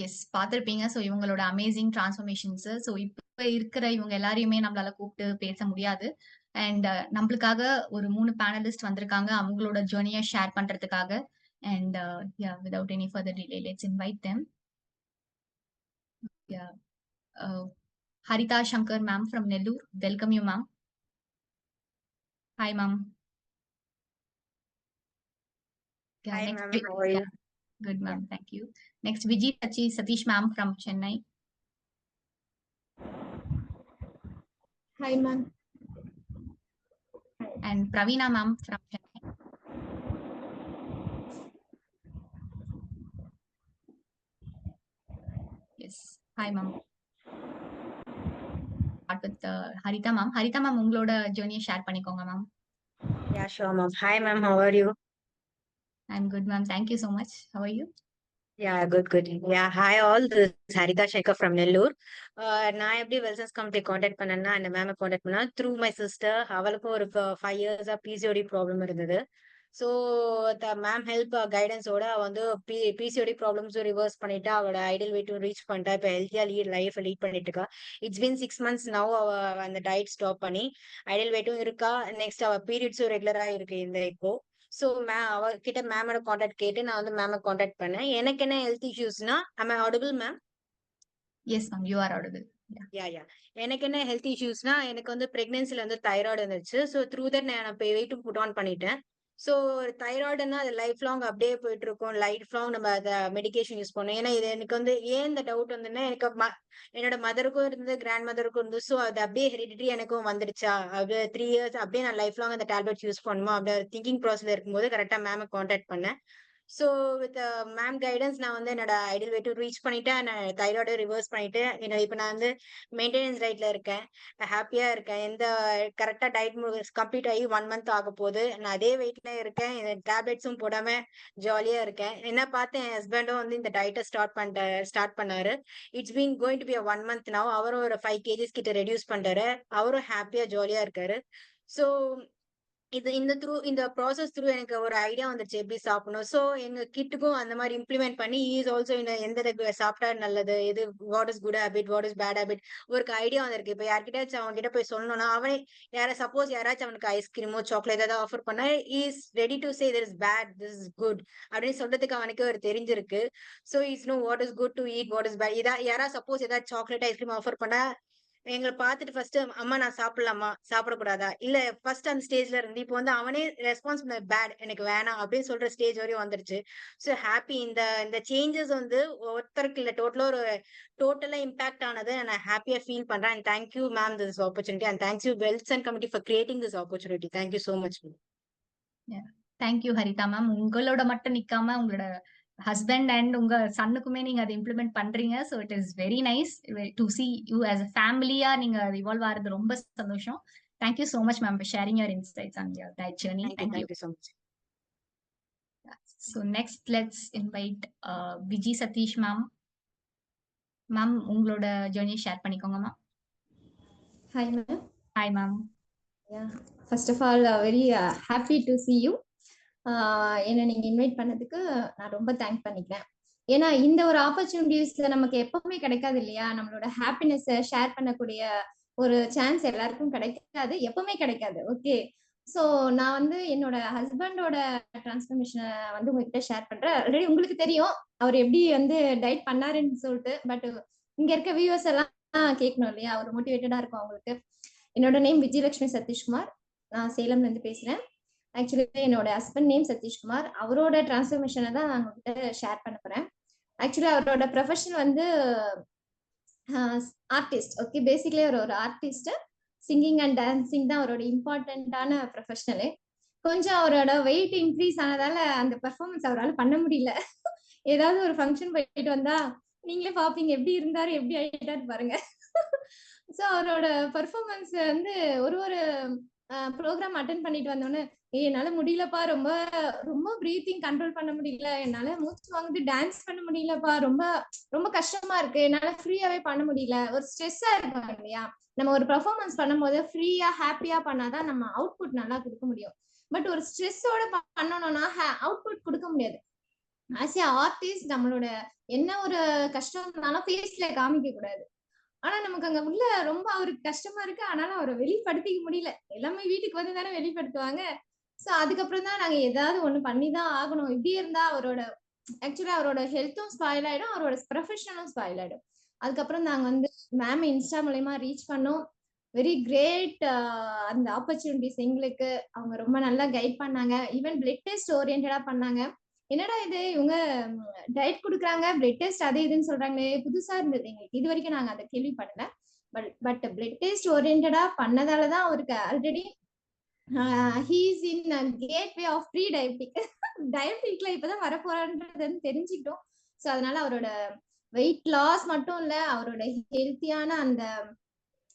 எஸ் பார்த்திருப்பீங்க. ஸோ இவங்களோட அமேசிங் டிரான்ஸ்ஃபர்மேஷன்ஸ். ஸோ இப்ப இருக்கிற இவங்க எல்லாரையுமே நம்மளால கூப்பிட்டு பேச முடியாது. அண்ட் நம்மளுக்காக ஒரு 3 பேனலிஸ்ட் வந்திருக்காங்க அவங்களோட ஜேர்னியை ஷேர் பண்றதுக்காக. And yeah without any further delay let's invite them. Yeah Haritha Shankar ma'am from Nellore. Welcome you ma'am. Hi ma'am. Hi, next ma'am. How are you? Good Yeah. Ma'am. Thank you. Next Viji Sathish ma'am from Chennai. Hi, ma'am. And Praveena ma'am from Chennai. Yes. Hi ma'am. Start with Harita ma'am. Harita ma'am உங்களோட ஜர்னியை share பண்ணிக்கோங்க ma'am. Yeah, sure, ma'am. Hi, ma'am. How are you? I'm good ma'am. Thank you so much. How are you? Yeah, good. Yeah, hi all. This is Haritha Shekhar from Nellore. நான் எப்படி வெல்சன்ஸ் company contact பண்ணேன்னா அந்த மேமை contact பண்ணா through my sister. அவளுக்கும் ஒரு 5 இயர்ஸா PCOD problem இருந்தது. So ma'am help கைடன்ஸோட வந்து பிசிஓடி ப்ராப்ளம்ஸும் ரிவர்ஸ் பண்ணிட்டு அவளோட ஐடியல் வெயிட்டும் ரீச் பண்ணிட்டா. இப்போ ஹெல்த்தியா லைஃப் லீட் பண்ணிட்டு இருக்கா. It's been 6 months now. அவ அந்த டயட் ஸ்டாப் பண்ணி ஐடியல் வெயிட்டும் இருக்கா. நெக்ஸ்ட் அவ பீரியட்ஸும் ரெகுலரா இருக்கு இந்த இப்போ. ஸோ அவகிட்ட மேமோட காண்டாக்ட் கேட்டு நான் வந்து மேமை காண்டாக்ட் பண்ணேன். எனக்கு என்ன ஹெல்த் இஷ்யூஸ்னா am I audible ma'am? Yes ma'am, you are audible. Yeah எனக்கு என்ன ஹெல்த் இஷ்யூஸ்னா எனக்கு வந்து பிரெக்னன்சில வந்து தைராய்டு இருந்துச்சு. ஸோ த்ரூ தட் நான் வெயிட்டும் புட் ஆன் பண்ணிட்டேன். ஸோ தைராய்டுன்னா அது லைஃப் லாங் அப்படியே போயிட்டு இருக்கும். லைஃப் லாங் நம்ம அதை மெடிகேஷன் யூஸ் பண்ணோம். ஏன்னா இது எனக்கு வந்து ஏன் இந்த டவுட் வந்துன்னா எனக்கு என்னோட மதருக்கும் இருந்து கிராண்ட் மதருக்கும் இருந்து. ஸோ அது அப்படியே ஹெரிடிட்டி எனக்கும் வந்துடுச்சா அப்படியே 3 years அப்படியே நான் லைஃப் லாங் அந்த டேப்லெட்ஸ் யூஸ் பண்ணுமா அப்படியே திங்கிங் ப்ராசஸ்ல இருக்கும்போது கரெக்டா மேமை காண்டாக்ட் பண்ணேன். ஸோ வித் மேம் கைடன்ஸ் நான் வந்து என்னோட ஐடியல் வெயிட்டும் ரீச் பண்ணிட்டேன். நான் தைராய்டு ரிவர்ஸ் பண்ணிட்டு என்னோட இப்போ நான் வந்து மெயின்டெனன்ஸ் டயட்ல இருக்கேன். ஹாப்பியா இருக்கேன். எந்த கரெக்டா டயட் கம்ப்ளீட் ஆகி 1 month ஆக போகுது. நான் அதே வெயிட்ல இருக்கேன். டேப்லெட்ஸும் போடாம ஜாலியா இருக்கேன். என்ன பார்த்து என் ஹஸ்பண்டும் வந்து இந்த டயட்டை ஸ்டார்ட் பண்ணாரு. It's been going to be 1 month now. அவரும் ஒரு 5 kgs கிட்ட ரெடியூஸ் பண்ணிட்டாரு. அவரும் ஹாப்பியா ஜாலியா இருக்காரு. ஸோ இந்த ப்ராசஸ் த்ரூ எனக்கு ஒரு ஐடியா வந்துருச்சு எப்படி சாப்பிடணும். ஸோ எங்க கிட்டுக்கும் அந்த மாதிரி இம்ப்ளிமெண்ட் பண்ணி இஸ் ஆல்சோ எந்த சாப்பிட்டா நல்லது, எது what is good habit, what is bad habit ஒரு ஐடியா வந்திருக்கு. இப்போ யார்கிட்டயாச்சும் அவங்க கிட்ட போய் சொல்லணும்னா அவனே சப்போஸ் யாராச்சும் அவனுக்கு ஐஸ்கிரீமோ சாக்லேட் ஏதாவது ஆஃபர் பண்ணா is ready to say this is bad, this is good அப்படின்னு சொல்றதுக்கு அவனுக்கு ஒரு தெரிஞ்சிருக்கு. So is know what is good to eat, what is bad. யாராவது சப்போஸ் ஏதாவது சாக்லேட் ஐஸ்கிரீம் ஆஃபர் பண்ணா எங்களை பார்த்துட்டு ஃபர்ஸ்ட் அம்மா நான் சாப்பிடலாமா சாப்பிடக்கூடாதா இல்ல ஃபர்ஸ்ட் அந்த ஸ்டேஜ்ல இருந்து இப்போ வந்து அவனே ரெஸ்பான்ஸ் பண்ண பேட் எனக்கு வேணாம் அப்படின்னு சொல்ற ஸ்டேஜ் வரையும் வந்துருச்சு. So happy. இந்த சேஞ்சஸ் வந்து ஒருத்தருக்கு இல்ல டோட்டலா இம்பாக்ட் ஆனது நான் ஹாப்பியா ஃபீல் பண்றேன். And thank you ma'am this opportunity and thank you Welson committee for creating this opportunity. Thank you so much. Thank you Haritha ma'am. உங்களோட மட்டும் நிக்காம உங்களோட ஹஸ்பண்ட் அண்ட் உங்க சன்னுக்குமே நீங்க அதை இம்ப்ளிமெண்ட் பண்றீங்க. So it is very nice to see you as a ஃபேமிலியா நீங்க இவால்வ் ஆகிறது ரொம்ப சந்தோஷம். Thank you so much ma'am for sharing your insights on your diet journey. Thank you so much. So next let's invite Viji Sathish ma'am. Ma'am உங்களோட ஜர்னியை share பண்ணிக்கோங்க ma'am. Hi, ma'am. Hi ma'am. Yeah. First of all, very happy to see you. என்னை நீங்க invite பண்ணதுக்கு நான் ரொம்ப thank பண்ணிக்கிறேன். ஏன்னா இந்த ஒரு ஆப்பர்ச்சுனிட்டிஸ் நமக்கு எப்பவுமே கிடைக்காது இல்லையா? நம்மளோட ஹாப்பினஸ் ஷேர் பண்ணக்கூடிய ஒரு சான்ஸ் எல்லாருக்கும் கிடைக்காது, எப்பவுமே கிடைக்காது. ஓகே, ஸோ நான் வந்து என்னோட ஹஸ்பண்டோட டிரான்ஸ்ஃபர்மேஷனை வந்து உங்ககிட்ட ஷேர் பண்றேன். ஆல்ரெடி உங்களுக்கு தெரியும் அவர் எப்படி வந்து டயட் பண்ணாருன்னு சொல்லிட்டு. பட் இங்க இருக்க வியூவர்ஸ் எல்லாம் கேட்கணும் இல்லையா? அவர் மோட்டிவேட்டடா இருக்கும் அவங்களுக்கு. என்னோட நேம் விஜயலட்சுமி சதீஷ்குமார். நான் சேலம்ல இருந்து பேசுறேன். ஆக்சுவலி என்னோட ஹஸ்பண்ட் நேம் சதீஷ்குமார். அவரோட டிரான்ஸ்ஃபர்மேஷனை தான் நான் உங்ககிட்ட ஷேர் பண்ண போறேன். ஆக்சுவலி அவரோட ப்ரொஃபஷன் வந்து ஆர்டிஸ்ட். ஓகே, பேசிக்கலி ஒரு ஆர்டிஸ்ட். சிங்கிங் அண்ட் டான்சிங் தான் அவரோட இம்பார்ட்டன்டான ப்ரொஃபஷனலு. கொஞ்சம் அவரோட வெயிட் இன்க்ரீஸ் ஆனதால அந்த பெர்ஃபார்மன்ஸ் அவரால் பண்ண முடியல. ஏதாவது ஒரு ஃபங்க்ஷன் போயிட்டு வந்தா நீங்களே பாப்பீங்க எப்படி இருந்தாரு எப்படி ஆயிட்டாரு பாருங்க. ஸோ அவரோட பெர்ஃபார்மன்ஸ் வந்து ஒரு ப்ரோக்ராம் அட்டென்ட் பண்ணிட்டு வந்தோன்னே என்னால முடியலப்பா, ரொம்ப ரொம்ப பிரீத்திங் கண்ட்ரோல் பண்ண முடியல, என்னால மூச்சு வாங்குது, டான்ஸ் பண்ண முடியலப்பா, ரொம்ப ரொம்ப கஷ்டமா இருக்கு, என்னால ஃப்ரீயாவே பண்ண முடியல. ஒரு ஸ்ட்ரெஸ்ஸா இருக்கும் இல்லையா? நம்ம ஒரு பெர்ஃபார்மன்ஸ் பண்ணும்போது ஃப்ரீயா ஹாப்பியா பண்ணாதான் நம்ம அவுட்புட் நல்லா கொடுக்க முடியும். பட் ஒரு ஸ்ட்ரெஸ்ஸோட பண்ணணும்னா அவுட்புட் கொடுக்க முடியாது. ஆஸ் ஏ ஆர்டிஸ்ட் நம்மளோட என்ன ஒரு கஷ்டம் இருந்தாலும் ஃபேஸ்ல காமிக்க கூடாது. ஆனா நமக்கு அங்க உள்ள ரொம்ப அவருக்கு கஷ்டமா இருக்கு. ஆனாலும் அவரை வெளிப்படுத்திக்க முடியல. எல்லாமே வீட்டுக்கு வந்து தானே வெளிப்படுத்துவாங்க. சோ அதுக்கப்புறம் தான் நாங்க ஏதாவது ஒண்ணு பண்ணிதான் ஆகணும். இப்படி இருந்தா அவரோட ஆக்சுவலா அவரோட ஹெல்த்தும் ஸ்பாயில் ஆயிடும், அவரோட ப்ரொஃபஷனும் ஸ்பாயில் ஆயிடும். அதுக்கப்புறம் நாங்க வந்து மேம் இன்ஸ்டா மூலயமா ரீச் பண்ணோம். வெரி கிரேட் அந்த ஆப்பர்ச்சுனிட்டிஸ் எங்களுக்கு. அவங்க ரொம்ப நல்லா கைட் பண்ணாங்க. ஈவன் பிளட் டெஸ்ட் ஓரியன்டா பண்ணாங்க. என்னடா இது இவங்க டயட் குடுக்குறாங்க, பிளட் டெஸ்ட் அது இதுன்னு சொல்றாங்களே, புதுசா இருந்தது எங்களுக்கு. இது வரைக்கும் நாங்க அதை கேள்விப்படல. பட் பிளட் டெஸ்ட் ஓரியன்டா பண்ணதாலதான் அவருக்கு already he's in gateway of pre diabetic. டயபெட்டிக்ல இப்பதான் வரப்போறான்றது தெரிஞ்சுக்கிட்டோம். ஸோ அதனால அவரோட வெயிட் லாஸ் மட்டும் இல்ல, அவரோட ஹெல்த்தியான அந்த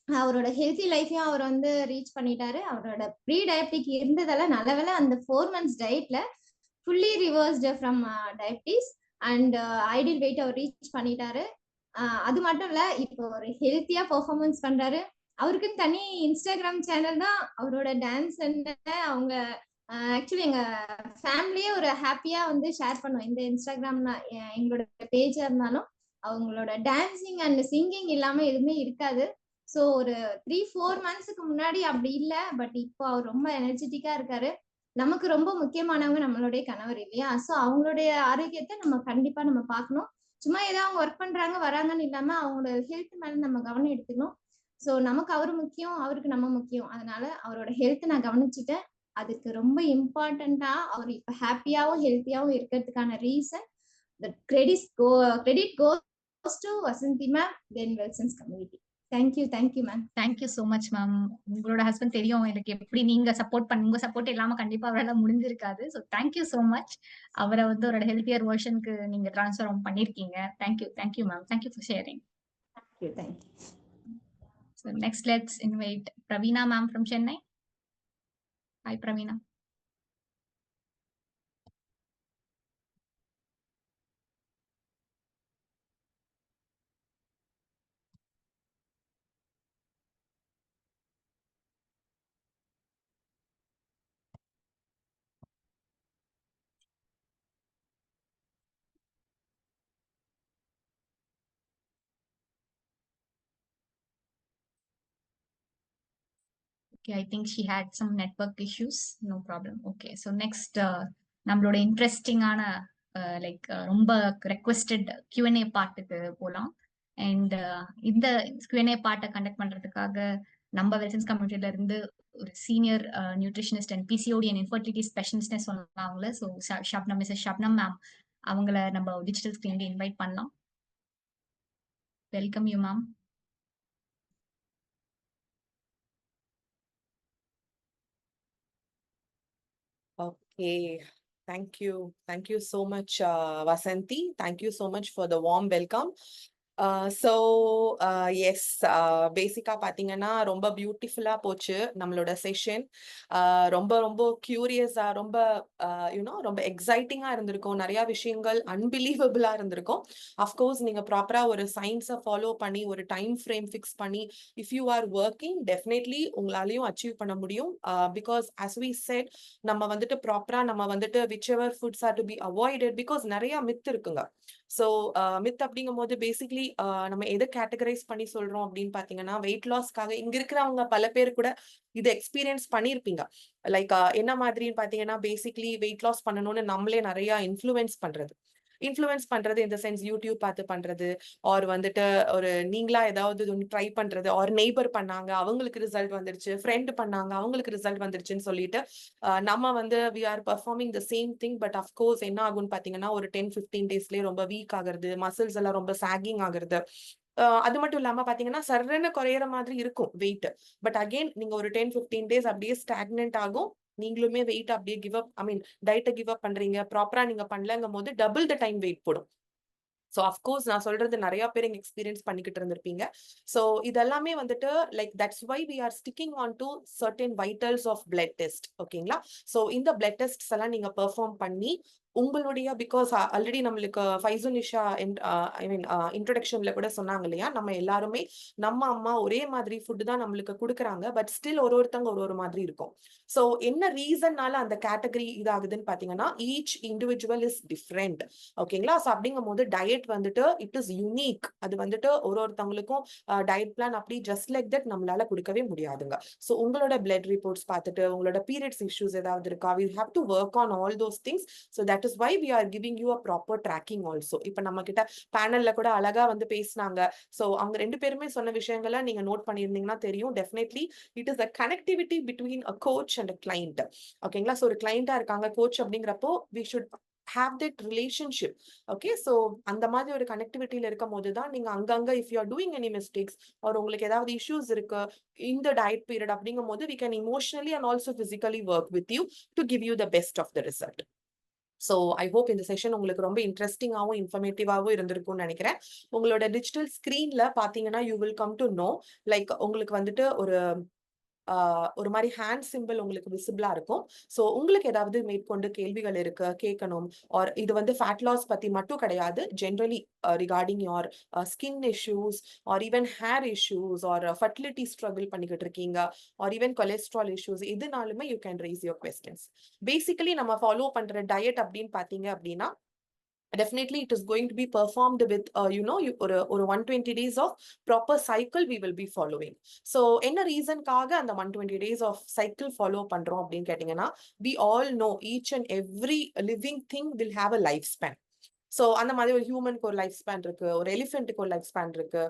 அவரோட ஹெல்த்தி லைஃபையும் அவர் வந்து ரீச் பண்ணிட்டாரு. அவரோட ப்ரீ டயபெட்டிக் இருந்ததால நல்லவேளை அந்த 4 months டயட்ல fully reversed from diabetes and ideal weight அவர் ரீச் பண்ணிட்டாரு. அது மட்டும் இல்ல, இப்போ ஒரு ஹெல்த்தியா பெர்ஃபார்மன்ஸ் பண்றாரு. அவருக்குன்னு தனி இன்ஸ்டாகிராம் சேனல் தான். அவரோட டான்ஸ் அவங்க ஆக்சுவலி எங்க ஃபேமிலியே ஒரு ஹாப்பியா வந்து ஷேர் பண்ணுவோம். இந்த இன்ஸ்டாகிராம்ல எங்களோட பேஜா இருந்தாலும் அவங்களோட டான்சிங் அண்ட் சிங்கிங் இல்லாம எதுவுமே இருக்காது. ஸோ ஒரு 3-4 monthsக்கு முன்னாடி அப்படி இல்ல. பட் இப்போ அவர் ரொம்ப எனர்ஜெட்டிக்கா இருக்காரு. நமக்கு ரொம்ப முக்கியமானவங்க நம்மளுடைய கணவர் இல்லையா? ஸோ அவங்களுடைய ஆரோக்கியத்தை நம்ம கண்டிப்பா நம்ம பார்க்கணும். சும்மா ஏதாவது அவங்க ஒர்க் பண்றாங்க வராங்கன்னு இல்லாம அவங்களோட ஹெல்த் மேல நம்ம கவனம் எடுத்துக்கணும். ஸோ நமக்கு அவரு முக்கியம், அவருக்கு நம்ம முக்கியம். அதனால அவரோட ஹெல்த் நான் கவனிச்சுட்டேன். அதுக்கு ரொம்ப இம்பார்ட்டண்டா அவர் இப்ப ஹாப்பியாவும் ஹெல்த்தியாவும் இருக்கிறதுக்கான reason credit goes to Vasanthi ma'am then Welson's community. Thank you ma'am. Thank you so much ma'am. உங்களோட ஹஸ்பண்ட் தெரியும் எனக்கு எப்படி நீங்க சப்போர்ட் பண்ண, உங்க சப்போர்ட் இல்லாம கண்டிப்பா அவரால் முடிஞ்சிருக்காது. So thank you so much. அவரை வந்து ஒரு ஹெல்த்தியர் வெர்ஷனுக்கு நீங்க டிரான்ஸ்ஃபார்ம் பண்ணிருக்கீங்க. Thank you ma'am. Thank you for sharing. Thank you. So next let's invite Praveena ma'am from Chennai. Hi Praveena. Okay, I think she had some network issues. No problem. Okay, so next நம்மளோட இன்ட்ரெஸ்டிங்கான like ரொம்ப requested Q&A பார்ட்டுக்கு போலாம். And இந்த Q&A பார்ட்டை conduct பண்றதுக்காக நம்ம வெல்சன்ஸ் கம்யூனிட்டில இருந்து ஒரு senior nutritionist and PCOD and infertility ஸ்பெஷலிஸ்ட்னே சொல்லலாம் அவங்கள. ஸோ மிஸ்ஸஸ் ஷப்னம் மேம் அவங்கள நம்ம டிஜிட்டல் ஸ்கிரீன்ல இன்வைட் பண்ணலாம். Welcome you ma'am. Okay, thank you. Thank you so much, Vasanthi. Thank you so much for the warm welcome. Yes, பேசிக்கா பாத்தீங்கன்னா ரொம்ப பியூட்டிஃபுல்லா போச்சு நம்மளோட செஷன். ரொம்ப ரொம்ப கியூரியஸா, ரொம்ப ரொம்ப எக்ஸைட்டிங்கா இருந்திருக்கும். நிறைய விஷயங்கள் அன்பிலீவபிளா இருந்திருக்கும். அஃப்கோர்ஸ் நீங்க ப்ராப்பரா ஒரு சயின்ஸை ஃபாலோ பண்ணி ஒரு டைம் ஃப்ரேம் ஃபிக்ஸ் பண்ணி if you are working definitely உங்களாலையும் அச்சீவ் பண்ண முடியும். பிகாஸ் as we said நம்ம வந்துட்டு ப்ராப்பரா நம்ம வந்துட்டு whichever foods are to be avoided because நிறைய மித் இருக்குங்க. ஸோ மித் அப்படிங்கும் போது பேசிக்லி நம்ம எதை கேட்டகரைஸ் பண்ணி சொல்றோம் அப்படின்னு பாத்தீங்கன்னா வெயிட் லாஸ்க்காக இங்க இருக்கிறவங்க பல பேர் கூட இதை எக்ஸ்பீரியன்ஸ் பண்ணிருப்பீங்க. லைக் என்ன மாதிரின்னு பாத்தீங்கன்னா பேசிக்லி வெயிட் லாஸ் பண்ணணும்னு நம்மளே நிறைய இன்ஃப்ளூயன்ஸ் பண்றது இந்த சென்ஸ் யூடியூப் பார்த்து பண்றது, ஆர் வந்துட்டு ஒரு நீங்களா ஏதாவது ஒன்று ட்ரை பண்றது, ஆர் நெய்பர் பண்ணாங்க அவங்களுக்கு ரிசல்ட் வந்துருச்சு, ஃப்ரெண்ட் பண்ணாங்க அவங்களுக்கு ரிசல்ட் வந்துருச்சுன்னு சொல்லிட்டு நம்ம வந்து we are performing the same thing. But of course என்ன ஆகும்னு பாத்தீங்கன்னா ஒரு 10-15 daysலயே ரொம்ப வீக் ஆகுறது, மசில்ஸ் எல்லாம் ரொம்ப சாகிங் ஆகுறது. அது மட்டும் இல்லாம பாத்தீங்கன்னா சர்ன்னு குறையிற மாதிரி இருக்கும் வெயிட். பட் அகெயின் நீங்க ஒரு 10-15 days அப்படியே ஸ்டாக்னன்ட் ஆகும். நீங்களுமே வெயிட் அப்படியே டயட்டை கிவ் அப் பண்றீங்க, ப்ராப்பரா நீங்க பண்ணலங்கும் போது டபுள் த டைம் வெயிட் போடும். ஸோ அஃப்கோர்ஸ் நான் சொல்றது நிறைய பேர் இங்க எக்ஸ்பீரியன்ஸ் பண்ணிக்கிட்டு இருந்திருப்பீங்க. ஸோ இதெல்லாமே வந்துட்டு like that's why we are sticking on to certain vitals of blood test. ஓகேங்களா? ஸோ இந்த பிளட் டெஸ்ட்ஸ் எல்லாம் நீங்க பெர்ஃபார்ம் பண்ணி உங்களுடைய பிகாஸ் ஆல்ரெடி நம்மளுக்கு ஃபைசுனிஷா ஐ மீன் இன்ட்ரடக்ஷன்ல கூட சொன்னாங்க இல்லையா, நம்ம எல்லாருமே நம்ம அம்மா ஒரே மாதிரி ஃபுட் தான் நம்மளுக்கு கொடுக்குறாங்க, பட் ஸ்டில் ஒருத்தவங்க ஒரு மாதிரி இருக்கும். ஸோ என்ன ரீசன்னால அந்த கேட்டகரி இதாகுதுன்னு பாத்தீங்கன்னா ஈச் இண்டிவிஜுவல் இஸ் டிஃப்ரெண்ட். ஓகேங்களா? ஸோ அப்படிங்கும் போது டயட் வந்துட்டு இட் இஸ் யூனிக். அது வந்துட்டு ஒருத்தவங்களுக்கும் டயட் பிளான் அப்படி ஜஸ்ட் லைக் தட் நம்மளால கொடுக்கவே முடியாதுங்க. ஸோ உங்களோட பிளட் ரிப்போர்ட்ஸ் பார்த்துட்டு உங்களோட பீரியட்ஸ் இஷ்யூஸ் ஏதாவது இருக்கா, we have to work on all those things. So that is why we are giving you a proper tracking also. இப்ப நம்ம கிட்ட பேனல்ல கூட அழகா வந்து பேசினாங்க. ஸோ அவங்க 2 பேருமே சொன்ன விஷயங்களை நீங்க நோட் பண்ணியிருந்தீங்கன்னா தெரியும். Definitely it is a connectivity between a coach and a client. ஓகேங்களா? ஸோ ஒரு கிளைண்டா இருக்காங்க, கோச் அப்படிங்கிறப்போ we should have that relationship. Okay, so அந்த மாதிரி ஒரு கனெக்டிவிட்டியில இருக்கும் போது தான் நீங்க அங்கங்க if you are doing any mistakes or உங்களுக்கு ஏதாவது issues இருக்கு இந்த diet period அப்படிங்கும் போது we can emotionally and also physically work with you to give you the best of the result. So I hope இந்த செஷன் உங்களுக்கு ரொம்ப இன்ட்ரெஸ்டிங்காகவும் இன்ஃபர்மேட்டிவாகவும் இருந்திருக்கும்னு நினைக்கிறேன். உங்களோட டிஜிட்டல் ஸ்கிரீன்ல பாத்தீங்கன்னா you will come to know like உங்களுக்கு வந்துட்டு ஒரு மாதிரி ஹேண்ட் சிம்பிள் உங்களுக்கு விசிபிளா இருக்கும். ஸோ உங்களுக்கு ஏதாவது மேற்கொண்டு கேள்விகள் இருக்கு கேட்கணும், ஆர் இது வந்து ஃபேட் லாஸ் பத்தி மட்டும் கிடையாது, generally regarding your skin issues or even hair issues or fertility struggle பண்ணிக்கிட்டு இருக்கீங்க ஆர் ஈவன் கொலஸ்ட்ரால் இஷ்யூஸ், எதுனாலுமே you can raise your questions. Basically நம்ம ஃபாலோ பண்ற டயட் அப்படின்னு பாத்தீங்க அப்படின்னா definitely it is going to be performed with ஒரு 120 days of proper cycle we will be following. So என்ன ரீசன்காக அந்த 120 days of cycle follow பண்றோம் அப்படின்னு கேட்டீங்கன்னா we all know each and every living thing will have a lifespan. So அந்த மாதிரி ஒரு ஹியூமனுக்கு ஒரு லைஃப் ஸ்பேன் இருக்கு, ஒரு எலிஃபென்ட்டுக்கு ஒரு லைஃப் ஸ்பேன் இருக்கு,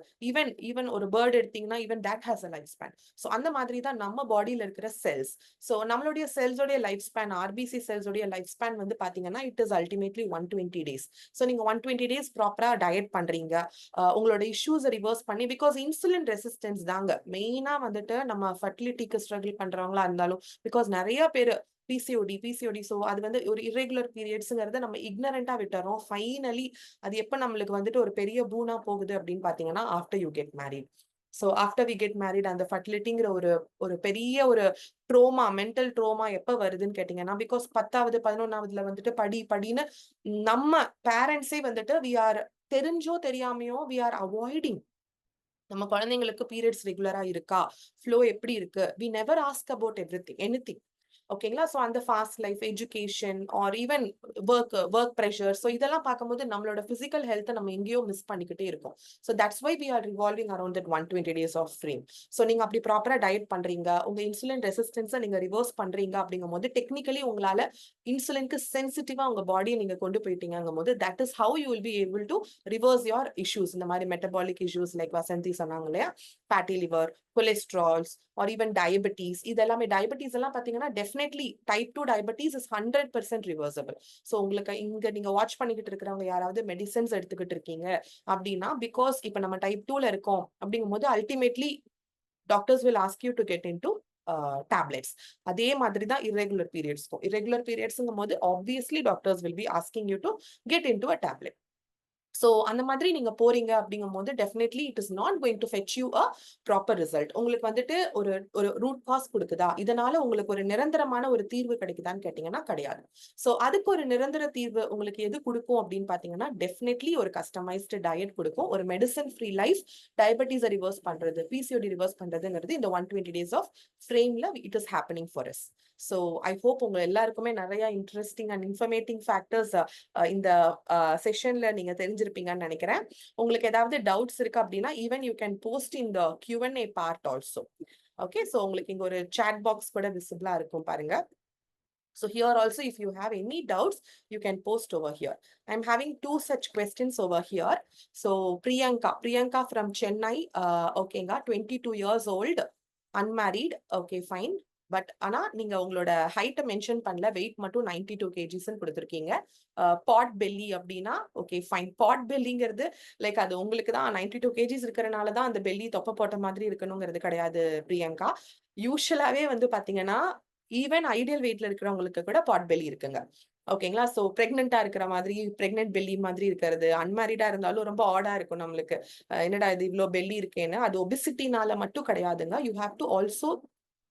ஈவன் ஒரு பேர்ட் எடுத்தீங்கன்னா even that has a life span. So அந்த மாதிரி தான் நம்ம பாடியில இருக்கிற செல்ஸ். ஸோ நம்மளுடைய செல்ஸோடைய லைஃப் ஸ்பேன், ஆர்பிசி செல்ஸோடைய லைஃப் ஸ்பேன் வந்து பாத்தீங்கன்னா it is ultimately 120 days. So நீங்க 120 days ப்ராப்பரா டயட் பண்றீங்க, உங்களோட இஷ்யூஸை ரிவர்ஸ் பண்ணி, பிகாஸ் இன்சுலின் ரெசிஸ்டன்ஸ் தாங்க மெயினா வந்துட்டு நம்ம ஃபர்டிலிட்டிக்கு ஸ்ட்ரகிள் பண்றவங்களா இருந்தாலும், பிகாஸ் நிறைய பேர் பிசிஓடி ஸோ அது வந்து ஒரு இரெகுலர் பீரியட்ஸுங்கிறத நம்ம இக்னரண்டா விட்டுறோம். ஃபைனலி அது எப்ப நம்மளுக்கு வந்துட்டு ஒரு பெரிய பூனா போகுது அப்படின்னு பாத்தீங்கன்னா after you get married. So after we get married அந்த ஃபர்டிலிட்டிங்கிற ஒரு பெரிய ஒரு ட்ரோமா, மென்டல் ட்ரோமா எப்ப வருதுன்னு கேட்டீங்கன்னா பிகாஸ் 10வது 11வதுல வந்துட்டு படின்னு நம்ம பேரண்ட்ஸே வந்துட்டு வி ஆர் தெரிஞ்சோ தெரியாமையோ வி ஆர் அவாய்டிங். நம்ம குழந்தைங்களுக்கு பீரியட்ஸ் ரெகுலரா இருக்கா, ஃப்ளோ எப்படி இருக்கு, we never ask about anything. ஓகேங்களா? ஸோ அந்த fast life, education or even work pressure, so இதெல்லாம் பார்க்கும்போது நம்மளோட பிசிக்கல் ஹெல்த்தை நம்ம எங்கேயோ மிஸ் பண்ணிக்கிட்டே இருக்கோம். So that's why we are revolving around that 120 days of frame. So நீங்க அப்படி ப்ராப்பரா டயட் பண்றீங்க, உங்க இன்சுலின் ரெசிஸ்டன்ஸை நீங்க ரிவர்ஸ் பண்றீங்க அப்படிங்கும் போது டெக்னிக்கலி உங்களால இன்சுலினுக்கு சென்சிட்டிவா உங்க பாடியை நீங்க கொண்டு போயிட்டீங்கும் போது that is how you will be able to reverse your issues. இந்த மாதிரி மெட்டபாலிக் இஷ்யூஸ் லைக் வசந்தி சொன்னாங்க இல்லையா, fatty liver, cholesterols R even diabetes, இதெல்லாமே டயபெட்டிஸ் எல்லாம் பாத்தீங்கன்னா definitely type 2 diabetes is 100% reversible. So உங்களுக்கு இங்க நீங்க வாட்ச் பண்ணிக்கிட்டு இருக்கிறவங்க யாராவது மெடிசன்ஸ் எடுத்துக்கிட்டு இருக்கீங்க அப்படின்னா பிகாஸ் இப்ப நம்ம டைப் 2ல இருக்கோம் அப்படிங்கும் போது ultimately doctors will ask you to get in to tablets. அதே மாதிரி தான் இரெகுலர் பீரியட்ஸ்ங்கும் போது obviously doctors will be asking you to get in to a tablet. So அந்த மாதிரி நீங்க போறீங்க அப்படிங்கும் போது definitely it is not going to fetch you a proper result. உங்களுக்கு வந்துட்டு ஒரு ரூட் காஸ் கொடுக்குதா, இதனால உங்களுக்கு ஒரு நிரந்தரமான ஒரு தீர்வு கிடைக்குதான்னு கேட்டீங்கன்னா கிடையாது. ஸோ அதுக்கு ஒரு நிரந்தர தீர்வு உங்களுக்கு எது கொடுக்கும் அப்படின்னு பாத்தீங்கன்னா டெஃபினெட்லி ஒரு கஸ்டமைஸ்டு டயட் கொடுக்கும். ஒரு மெடிசன் ஃப்ரீ லைஃப், டயபெட்டிஸை ரிவர்ஸ் பண்றது, பிசிஓடி ரிவர்ஸ் பண்றதுங்கிறது இந்த 120 days ஆஃப் ஃப்ரேம்ல it is happening for us. So I hope உங்க எல்லாருக்குமே நிறைய இன்ட்ரெஸ்டிங் அண்ட் இன்ஃபர்மேட்டிங் ஃபேக்டர்ஸ் இந்த செஷன்ல நீங்க தெரிஞ்சிருப்பீங்கன்னு நினைக்கிறேன். உங்களுக்கு ஏதாவது டவுட்ஸ் இருக்கு அப்படின்னா even you can post in the Q&A part also. Okay, so உங்களுக்கு இங்க ஒரு சாட் பாக்ஸ் கூட விசிபிளா இருக்கும் பாருங்க. So here also if you have any doubts you can post over here. I'm having 2 such questions over here. So Priyanka from Chennai, okayga, 22 years old, unmarried, okay fine. But ஆனா நீங்க உங்களோட ஹைட்டை mention பண்ணல, wait மட்டும் 92 kgs கொடுத்துருக்கீங்க. பாட் belly அப்படின்னா okay fine. பாட் பெல்லிங்கிறது like அது உங்களுக்கு தான் 92 kgs இருக்கிறனால தான் அந்த பெல்லி தொப்பை போட்ட மாதிரி இருக்கணுங்கிறது கிடையாது பிரியங்கா. யூஸ்வலாவே வந்து பாத்தீங்கன்னா ஈவன் ஐடியல் வெயிட்ல இருக்கிறவங்களுக்கு கூட பாட் பெல்லி இருக்குங்க. ஓகேங்களா? ஸோ பிரெக்னெண்டா இருக்கிற மாதிரி பிரெக்னென்ட் பெல்லி மாதிரி இருக்கிறது, அன்மேரிடா இருந்தாலும் ரொம்ப ஆடா இருக்கும் நம்மளுக்கு, என்னடா இது இவ்வளோ பெல்லி இருக்கேன்னு. அது ஒபிசிட்டினால மட்டும் கிடையாதுங்க. You have to also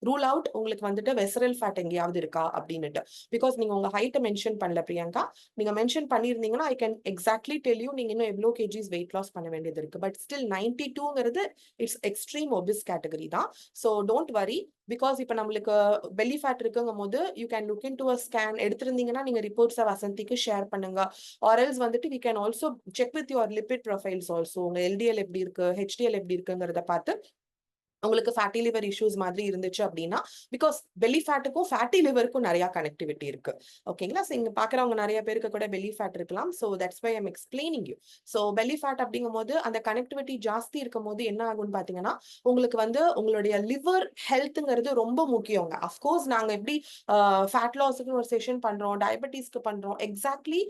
rule out உங்களுக்கு வந்துட்டு வெசரல் ஃபேட் எங்கேயாவது இருக்கா அப்படின்னுட்டு. பிகாஸ் நீங்க உங்க ஹைட்டை மென்ஷன் பண்ணல பிரியங்கா. நீங்க மென்ஷன் பண்ணியிருந்தீங்கன்னா I can exactly tell you நீங்க இன்னும் எவ்வளோ கேஜிஸ் வெயிட் லாஸ் பண்ண வேண்டியது இருக்கு. பட் ஸ்டில் 92ங்கிறது இட்ஸ் எக்ஸ்ட்ரீம் ஒபிஸ் கேட்டகரி தான். So don't worry. பிகாஸ் இப்போ நம்மளுக்கு பெல்லி ஃபேட் இருக்குங்கும் போது you can look in to a scan எடுத்திருந்தீங்கன்னா நீங்க ரிப்போர்ட்ஸை வசந்திக்கு ஷேர் பண்ணுங்க. ஆர்எல்ஸ் வந்துட்டு we can also check with your lipid profiles also. உங்க எல்டிஎல் எப்படி இருக்கு, ஹெச்டிஎல் எப்படி இருக்குங்கிறத பார்த்து உங்களுக்கு ஃபேட்டி லிவர் இஷ்யூஸ் மாதிரி இருந்துச்சு அப்படின்னா, பிகாஸ் பெல்லி ஃபேட்டுக்கும் ஃபேட்டி லிவருக்கும் நிறைய கனெக்டிவிட்டி இருக்கு. ஓகேங்களா? ஸோ இங்க பாக்குறவங்க நிறைய பேருக்கு கூட பெல்லி ஃபேட் இருக்கலாம். So that's why I'm explaining you. So belly fat அப்படிங்கும் போது அந்த கனெக்டிவிட்டி ஜாஸ்தி இருக்கும் போது என்ன ஆகும்னு பாத்தீங்கன்னா, உங்களுக்கு வந்து உங்களுடைய லிவர் ஹெல்த்ங்கிறது ரொம்ப முக்கியங்க. அஃப்கோர்ஸ் நாங்க எப்படி ஃபேட் லாஸுக்கு ஒரு செஷன் பண்றோம், டயபெட்டிஸ்க்கு பண்றோம், exactly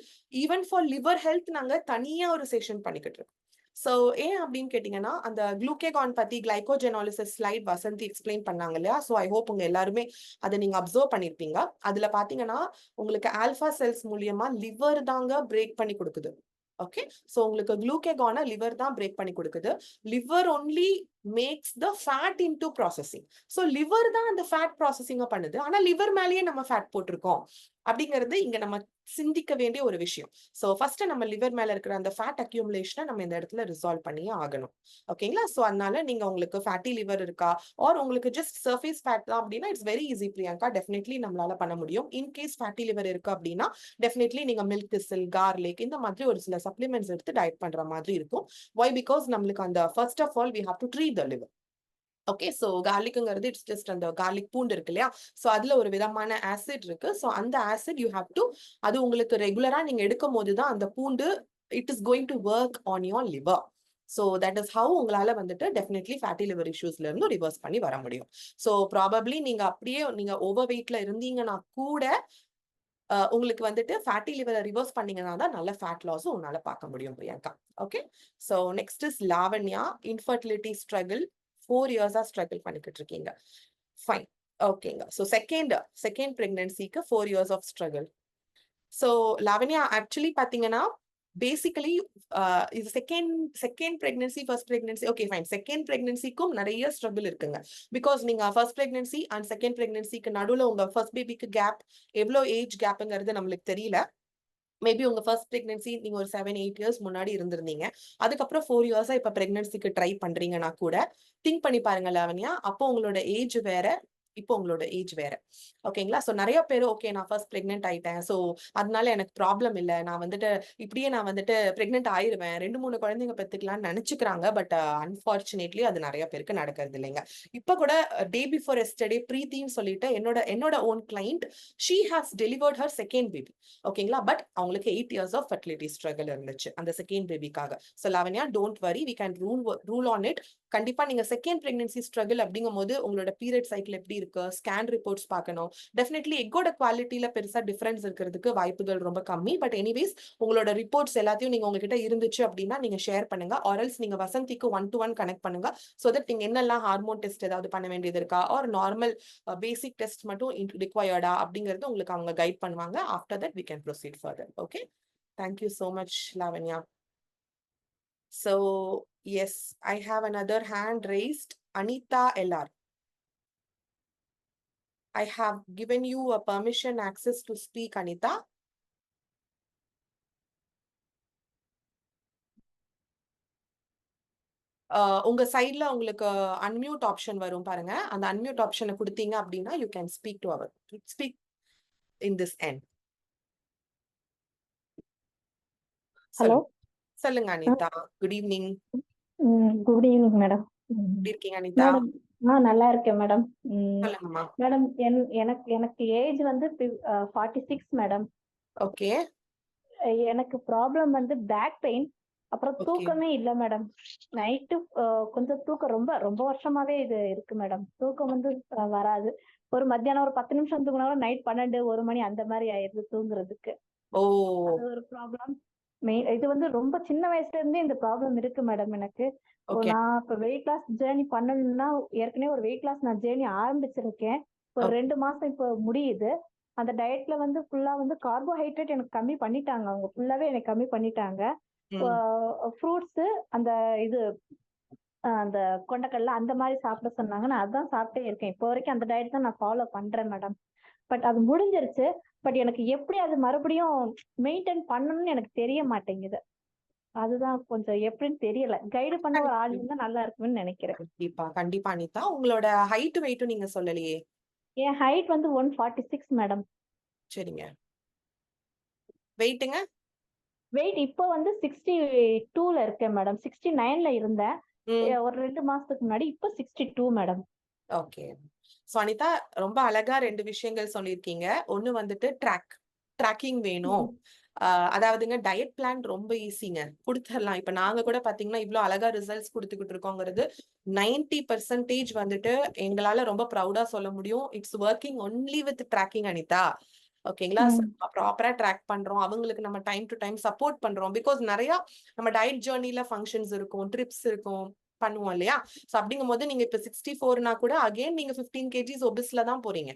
even for liver health நாங்க தனியா ஒரு செஷன் பண்ணிக்கிட்டு இருக்கோம். ஸோ ஏன் அப்படின்னு கேட்டீங்கன்னா, அந்த குளுக்கேகான் பத்தி கிளைகோஜெனாலிசிஸ் ஸ்லைட் வசந்தி எக்ஸ்பிளைன் பண்ணாங்க இல்லையா? ஸோ ஐ ஹோப் உங்க எல்லாருமே அதை நீங்க அப்சர்வ் பண்ணிருப்பீங்க. அதுல பாத்தீங்கன்னா உங்களுக்கு ஆல்பா செல்ஸ் மூலியமா லிவர் தாங்க பிரேக் பண்ணி கொடுக்குது. ஓகே, ஸோ உங்களுக்கு குளுக்கேகான லிவர் தான் பிரேக் பண்ணி கொடுக்குது. Liver only makes the fat into processing. So liver தான் அந்த ஃபேட் ப்ராசஸிங்க பண்ணுது. ஆனா லிவர் மேலேயே நம்ம ஃபேட் போட்டிருக்கோம் அப்படிங்கிறது இங்க நம்ம சிந்திக்க வேண்டிய ஒரு விஷயம். ஸோ ஃபர்ஸ்ட் நம்ம லிவர் மேல இருக்கிற அந்த ஃபேட் அக்யூமுலேஷனை நம்ம இந்த இடத்துல ரிசால்வ் பண்ணியே ஆகணும். ஓகேங்களா? ஸோ அதனால நீங்க உங்களுக்கு ஃபேட்டி லிவர் இருக்கா ஆர் உங்களுக்கு ஜஸ்ட் சர்ஃபேஸ் ஃபேட் தான் அப்படின்னா it's very easy Priyanka. Definitely நம்மளால பண்ண முடியும். இன்கேஸ் ஃபேட்டி லிவர் இருக்கு அப்படின்னா டெஃபினெட்லி நீங்க மில்க் திசில், கார்லிக் இந்த மாதிரி ஒரு சில சப்ளிமெண்ட்ஸ் எடுத்து டயட் பண்ற மாதிரி இருக்கும். வை? பிகாஸ் நம்மளுக்கு அந்த first of all we have to treat the liver. Okay, so கார்லிக்குங்கிறது இட்ஸ் ஜஸ்ட் அந்த கார்லிக் பூண்டு இருக்கு இல்லையா? ஸோ அதுல ஒரு விதமான ஆசிட் இருக்கு. ஸோ அந்த ஆசிட் யூ ஹேவ் டு, அது உங்களுக்கு ரெகுலரா நீங்க எடுக்கும் போது தான் அந்த பூண்டு it is going to work on your liver. So that is how உங்களால வந்துட்டு டெஃபினெட்லி ஃபேட்டி லிவர் இஷ்யூஸ்ல இருந்து ரிவர்ஸ் பண்ணி வர முடியும். ஸோ ப்ராபப்ளி நீங்க அப்படியே நீங்க ஓவர் வெயிட்ல இருந்தீங்கன்னா கூட உங்களுக்கு வந்துட்டு ஃபேட்டி லிவரை ரிவர்ஸ் பண்ணீங்கன்னா தான் நல்ல ஃபேட் லாஸும் உங்களால பார்க்க முடியும் Priyanka. Okay, so next is Lavanya. Infertility struggle 4 இயர்ஸா ஸ்ட்ரகிள் பண்ணிக்கிட்டு இருக்கீங்க. ஃபைன், ஓகேங்க. ஸோ செகண்ட் பிரெக்னன்சிக்கு 4 years of struggle. So Lavanya actually பாத்தீங்கன்னா பேசிக்கலி இது second pregnancy, first pregnancy, okay fine, second பிரெக்னன்சிக்கும் நிறைய ஸ்ட்ரகிள் இருக்குங்க. பிகாஸ் நீங்க ஃபர்ஸ்ட் பிரெக்னன்சி அண்ட் செகண்ட் பிரெக்னன்சிக்கு நடுவில் உங்க ஃபர்ஸ்ட் பேபிக்கு கேப் எவ்வளோ ஏஜ் கேப்புங்கிறது நம்மளுக்கு தெரியல. மேபி உங்க ஃபர்ஸ்ட் பிரெக்னன்சி நீங்க ஒரு 7-8 இயர்ஸ் முன்னாடி இருந்திருந்தீங்க. அதுக்கப்புறம் 4 இயர்ஸா இப்ப பிரெக்னன்சிக்கு ட்ரை பண்றீங்கன்னா கூட திங்க் பண்ணி பாருங்க லாவண்யா. அப்போ உங்களோட ஏஜ் வேற, இப்போ உங்களோட ஏஜ் வேற. ஓகேங்களா? ஸோ நிறைய பேர் ஓகே நான் ஃபர்ஸ்ட் பிரெக்னென்ட் ஆயிட்டேன், ஸோ அதனால எனக்கு ப்ராப்ளம் இல்லை, நான் வந்துட்டு இப்படியே நான் வந்துட்டு பிரெக்னென்ட் ஆயிருவேன், 2-3 குழந்தைங்க பெற்றுக்கலாம்னு நினைச்சுக்கிறாங்க. பட் அன்பார்ச்சுனேட்லி அது நிறைய பேருக்கு நடக்கிறது இல்லைங்க. இப்போ கூட டே பிஃபோர் எஸ்டர்டே பிரீத்தின்னு சொல்லிட்டு என்னோட own client, she has delivered her second baby. ஓகேங்களா? பட் அவங்களுக்கு 8 இயர்ஸ் ஆஃப் ஃபர்டிலிட்டி ஸ்ட்ரகிள் இருந்துச்சு அந்த செகண்ட் பேபிக்காக. So Lavanya don't worry, we can rule on it. கண்டிப்பா நீங்க செகண்ட் பிரெக்னன்சி ஸ்ட்ரகிள் அப்படிங்கும் போது உங்களோட பீரியட் சைக்கிள் எப்படி இருக்கு, ஸ்கேன் ரிப்போர்ட்ஸ் பார்க்கணும். டெஃபினெட்லி எக்கோட குவாலிட்டியில பெருசா டிஃபரன்ஸ் இருக்கிறதுக்கு வாய்ப்புகள் ரொம்ப கம்மி. பட் எனிவேஸ் உங்களோட ரிப்போர்ட்ஸ் எல்லாத்தையும் நீங்க உங்ககிட்ட இருந்துச்சு அப்படின்னா நீங்க ஷேர் பண்ணுங்க. ஆர்எல்ஸ் நீங்க வசந்திக்கு 1-to-1 கனெக்ட் பண்ணுங்க. ஸோ தட் நீங்க என்னெல்லாம் ஹார்மோன் டெஸ்ட் ஏதாவது பண்ண வேண்டியது இருக்கா ஆர் நார்மல் பேசிக் டெஸ்ட் மட்டும் ரிக்வயர்டா அப்படிங்கிறது உங்களுக்கு அவங்க கைட் பண்ணுவாங்க. After that we can proceed further. Okay, thank you so much Lavanya. So yes, I have another hand raised. Anita LR. I have given you a permission access to speak, Anita. உங்க சைட்ல உங்களுக்கு unmute option வரும் பாருங்க. அந்த unmute ஆப்ஷனை கொடுத்தீங்க அப்படின்னா you can speak in this end. Hello, சொல்லுங்க Anitha. Good evening. Good evening madam. எப்படி இருக்கீங்க அனிதா? மேடம் நல்லா இருக்கேன் மேடம். சொல்லுங்கம்மா. மேடம் எனக்கு ஏஜ் வந்து 46 மேடம். ஓகே, எனக்கு ப்ராப்ளம் வந்து பேக் பெயின், அப்புறம் ஓகே, தூக்கமே இல்ல மேடம். நைட்டு கொஞ்சம் தூக்கம் ரொம்ப ரொம்ப வருஷமாவே இது இருக்கு மேடம். தூக்கம் வந்து வராது. ஒரு மத்தியானம் ஒரு 10 நிமிஷம் தூங்கினாலும் நைட் 12-1 மணி அந்த மாதிரி ஆயிடுது தூங்குறதுக்கு. ஓ அது ஒரு ப்ராப்ளம். இது வந்து ரொம்ப சின்ன வயசுல இருந்தே இந்த ப்ராப்ளம் இருக்கு மேடம் எனக்கு. ஓகே, நான் இப்ப வெயிட் லாஸ் ஜேர்னி பண்ணணும்னா ஏற்கனவே ஒரு வெயிட் லாஸ் நான் ஜேர்னி ஆரம்பிச்சிருக்கேன். ஒரு 2 மாசம் இப்போ முடியுது. அந்த டயட்ல வந்து ஃபுல்லா வந்து கார்போஹைட்ரேட் எனக்கு கம்மி பண்ணிட்டாங்க. அவங்க ஃபுல்லாவே எனக்கு கம்மி பண்ணிட்டாங்க. ஃப்ரூட்ஸ், அந்த இது அந்த கொண்டக்கடலை அந்த மாதிரி சாப்பிட சொன்னாங்க. நான் அதான் சாப்பிட்டே இருக்கேன். இப்போ வரைக்கும் அந்த டயட் தான் நான் ஃபாலோ பண்றேன் மேடம். பட் அது முடிஞ்சிருச்சு. பட் எனக்கு எப்படி அது மறுபடியும் மெயின்டைன் பண்ணணும்னு எனக்கு தெரிய மாட்டேங்குது. அதுதான் கொஞ்சம் எப்படின்னு தெரியல. கைடு பண்ண ஒரு ஆள் இருந்தா நல்லா இருக்கும்னு நினைக்கிறேன். கண்டிப்பா கண்டிப்பா அனிதா. உங்களோட ஹைட் வெயிட்டும் நீங்க சொல்லலையே. என் ஹைட் வந்து 146 மேடம். சரிங்க. வெயிட்டுங்க? வெயிட் இப்போ வந்து 62ல இருக்கேன் மேடம். 69ல இருந்தேன் ம். ஒரு 2 மாசத்துக்கு முன்னாடி. இப்போ 62 மேடம். ஓகே. சோ அனிதா, ரொம்ப அழகா 2 விஷயங்கள் சொல்லியிருக்கீங்க. ஒண்ணு வந்துட்டு ட்ராக்கிங் வேணும். அதாவதுங்க டயட் பிளான் ரொம்ப ஈஸிங்க. குடுத்துடலாம். இப்ப நாங்க கூட பாத்தீங்கன்னா இவ்ளோ அழகா ரிசல்ட்ஸ் குடுத்துக்கிட்டு இருக்கோங்கிறது 90% வந்துட்டு எங்களால ரொம்ப ப்ரௌடா சொல்ல முடியும். It's working only with tracking Anitha. ஓகேங்களா? ப்ராப்பரா ட்ராக் பண்றோம். அவங்களுக்கு நம்ம டைம் டு டைம் சப்போர்ட் பண்றோம். பிகாஸ் நிறைய நம்ம டயட் ஜேர்னில ஃபங்க்ஷன்ஸ் இருக்கும், ட்ரிப்ஸ் இருக்கும், பண்ணுவோம் இல்லையா? சோ அப்படிங்கும்போது நீங்க இப்ப 64னா கூட அகைன் நீங்க 15 கேஜிஸ் ஒபிஸ்ல தான் போறீங்க.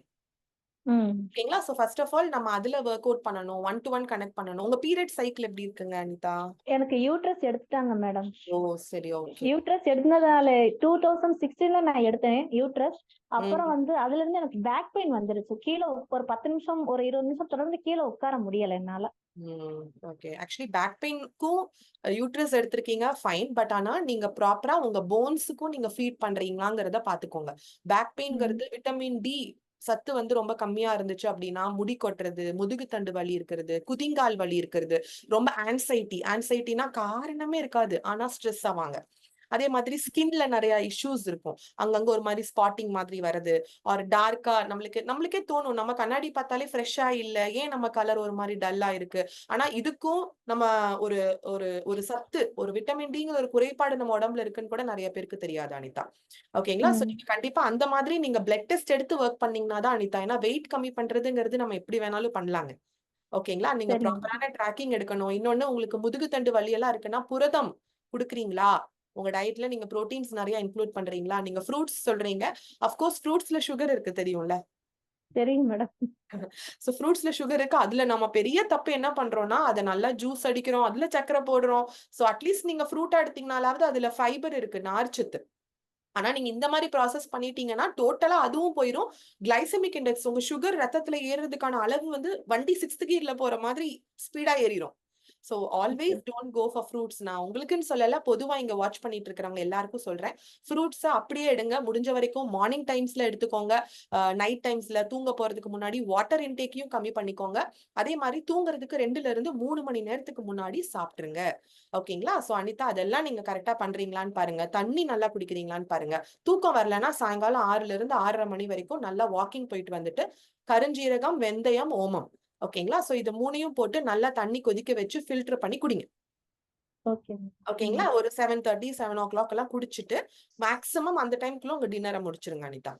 ஓகேங்களா? சோ ஃபர்ஸ்ட் ஆஃப் ஆல் நம்ம அதுல ஒர்க் அவுட் பண்ணணும். 1 to 1 கனெக்ட் பண்ணணும். உங்க பீரியட் சைக்கிள் எப்படி இருக்குங்க அனிதா? எனக்கு யூட்ரஸ் எடுத்துட்டாங்க மேடம். ஓ சரி, ஓகே. யூட்ரஸ் எடுத்ததால 2016ல நான் எடுத்தேன் யூட்ரஸ். அப்புறம் வந்து அதுல இருந்து எனக்கு பேக் பெயின் வந்துருச்சு. கீழே ஒரு 10 நிமிஷம் ஒரு 20 நிமிஷம் தொடர்ந்து கீழே உட்கார முடியல என்னால. ஓகே. ஆக்சுவலி பேக் பெயின்க்கும் யூட்ரஸ் எடுத்திருக்கீங்க, ஃபைன். பட் ஆனா நீங்க ப்ராப்பரா உங்க போன்ஸுக்கும் நீங்க ஃபீட் பண்றீங்களாங்கிறத பாத்துக்கோங்க. பேக் பெயின்ங்கிறது விட்டமின் டி சத்து வந்து ரொம்ப கம்மியா இருந்துச்சு அப்படின்னா முடி கொட்டுறது, முதுகு தண்டு வலி இருக்கிறது, குதிங்கால் வலி இருக்கிறது, ரொம்ப ஆன்சைட்டினா காரணமே இருக்காது, ஆனா ஸ்ட்ரெஸ் ஆவாங்க. அதே மாதிரி ஸ்கின்ல நிறைய இஷ்யூஸ் இருக்கும். அங்கங்க ஒரு மாதிரி ஸ்பாட்டிங் மாதிரி வருது, ஒரு டார்க்கா நம்மளுக்கே தோணும், நம்ம கண்ணாடி பார்த்தாலே ஃப்ரெஷ்ஷா இல்ல, ஏன் நம்ம கலர் ஒரு மாதிரி டல்லா இருக்கு. ஆனா இதுக்கும் நம்ம ஒரு ஒரு ஒரு சத்து, ஒரு விட்டமின் டிங்கிற ஒரு குறைபாடு நம்ம உடம்புல இருக்குன்னு கூட நிறைய பேருக்கு தெரியாது அனிதா. ஓகேங்களா? சோ நீங்க கண்டிப்பா அந்த மாதிரி நீங்க பிளட் டெஸ்ட் எடுத்து ஒர்க் பண்ணீங்கன்னா தான் அனிதா. ஏன்னா வெயிட் கம்மி பண்றதுங்கிறது நம்ம எப்படி வேணாலும் பண்ணலாங்க. ஓகேங்களா? நீங்க ப்ராப்பரான ட்ராக்கிங் எடுக்கணும். இன்னொன்னு, உங்களுக்கு முதுகு தண்டு வலி எல்லாம் இருக்குன்னா புரதம் குடுக்குறீங்களா? உங்க டயட்ல நீங்க புரோட்டீன்ஸ் நிறைய இன்க்ளூட் பண்றீங்களா? நீங்க ஃப்ரூட்ஸ் சொல்றீங்க. அஃப்கோர்ஸ் ஃப்ரூட்ஸ்ல சுகர் இருக்கு, தெரியும்ல? சரிங்க மேடம். சோ ஃப்ரூட்ஸ்ல சுகர் இருக்கு. அதுல நம்ம பெரிய தப்பு என்ன பண்றோம்னா, அதை நல்லா ஜூஸ் அடிக்கிறோம், அதுல சக்கரை போடுறோம். சோ அட்லீஸ்ட் நீங்க ஃப்ரூட்டா எடுத்தீங்கனாலாவது அதுல ஃபைபர் இருக்கு, நார்ச்சத்து. ஆனா நீங்க இந்த மாதிரி ப்ராசஸ் பண்ணிட்டீங்கன்னா டோட்டலா அதுவும் போயிரும். கிளைசெமிக் இண்டெக்ஸ், உங்க சுகர் ரத்தத்துல ஏறுறதுக்கான அளவு வந்து வண்டி 6th கியர்ல போற மாதிரி ஸ்பீடா ஏறிடும். So always don't go for fruits. நான் உங்களுக்குன்னு சொல்லல, பொதுவா இங்க வாட்ச் பண்ணிட்டு இருக்கிறவங்க எல்லாருக்கும் சொல்றேன். ஃப்ரூட்ஸ் அப்படியே எடுங்க. முடிஞ்ச வரைக்கும் மார்னிங் டைம்ஸ்ல எடுத்துக்கோங்க. நைட் டைம்ஸ்ல தூங்க போறதுக்கு முன்னாடி வாட்டர் இன்டேக்கையும் கம்மி பண்ணிக்கோங்க. அதே மாதிரி தூங்குறதுக்கு 2ல இருந்து 3 மணி நேரத்துக்கு முன்னாடி சாப்பிட்டுருங்க. ஓகேங்களா? சோ அனிதா, அதெல்லாம் நீங்க கரெக்டா பண்றீங்களான்னு பாருங்க. தண்ணி நல்லா குடிக்கிறீங்களான்னு பாருங்க. தூக்கம் வரலன்னா சாயங்காலம் 6ல இருந்து 6:30 மணி வரைக்கும் நல்லா வாக்கிங் போயிட்டு வந்துட்டு கருஞ்சீரகம், வெந்தயம், ஓமம், ஓகேங்களா? சோ இது 3யும் போட்டு நல்லா தண்ணி கொதிக்க வச்சு ஃபில்டர் பண்ணி குடிங்க. ஓகேங்களா? ஒரு 7:30 7 o'clock எல்லாம் குடிச்சிட்டு மேக்ஸிமம் அந்த டைம்க்குள்ள உங்க டின்னரை முடிச்சிருங்க அனிதா.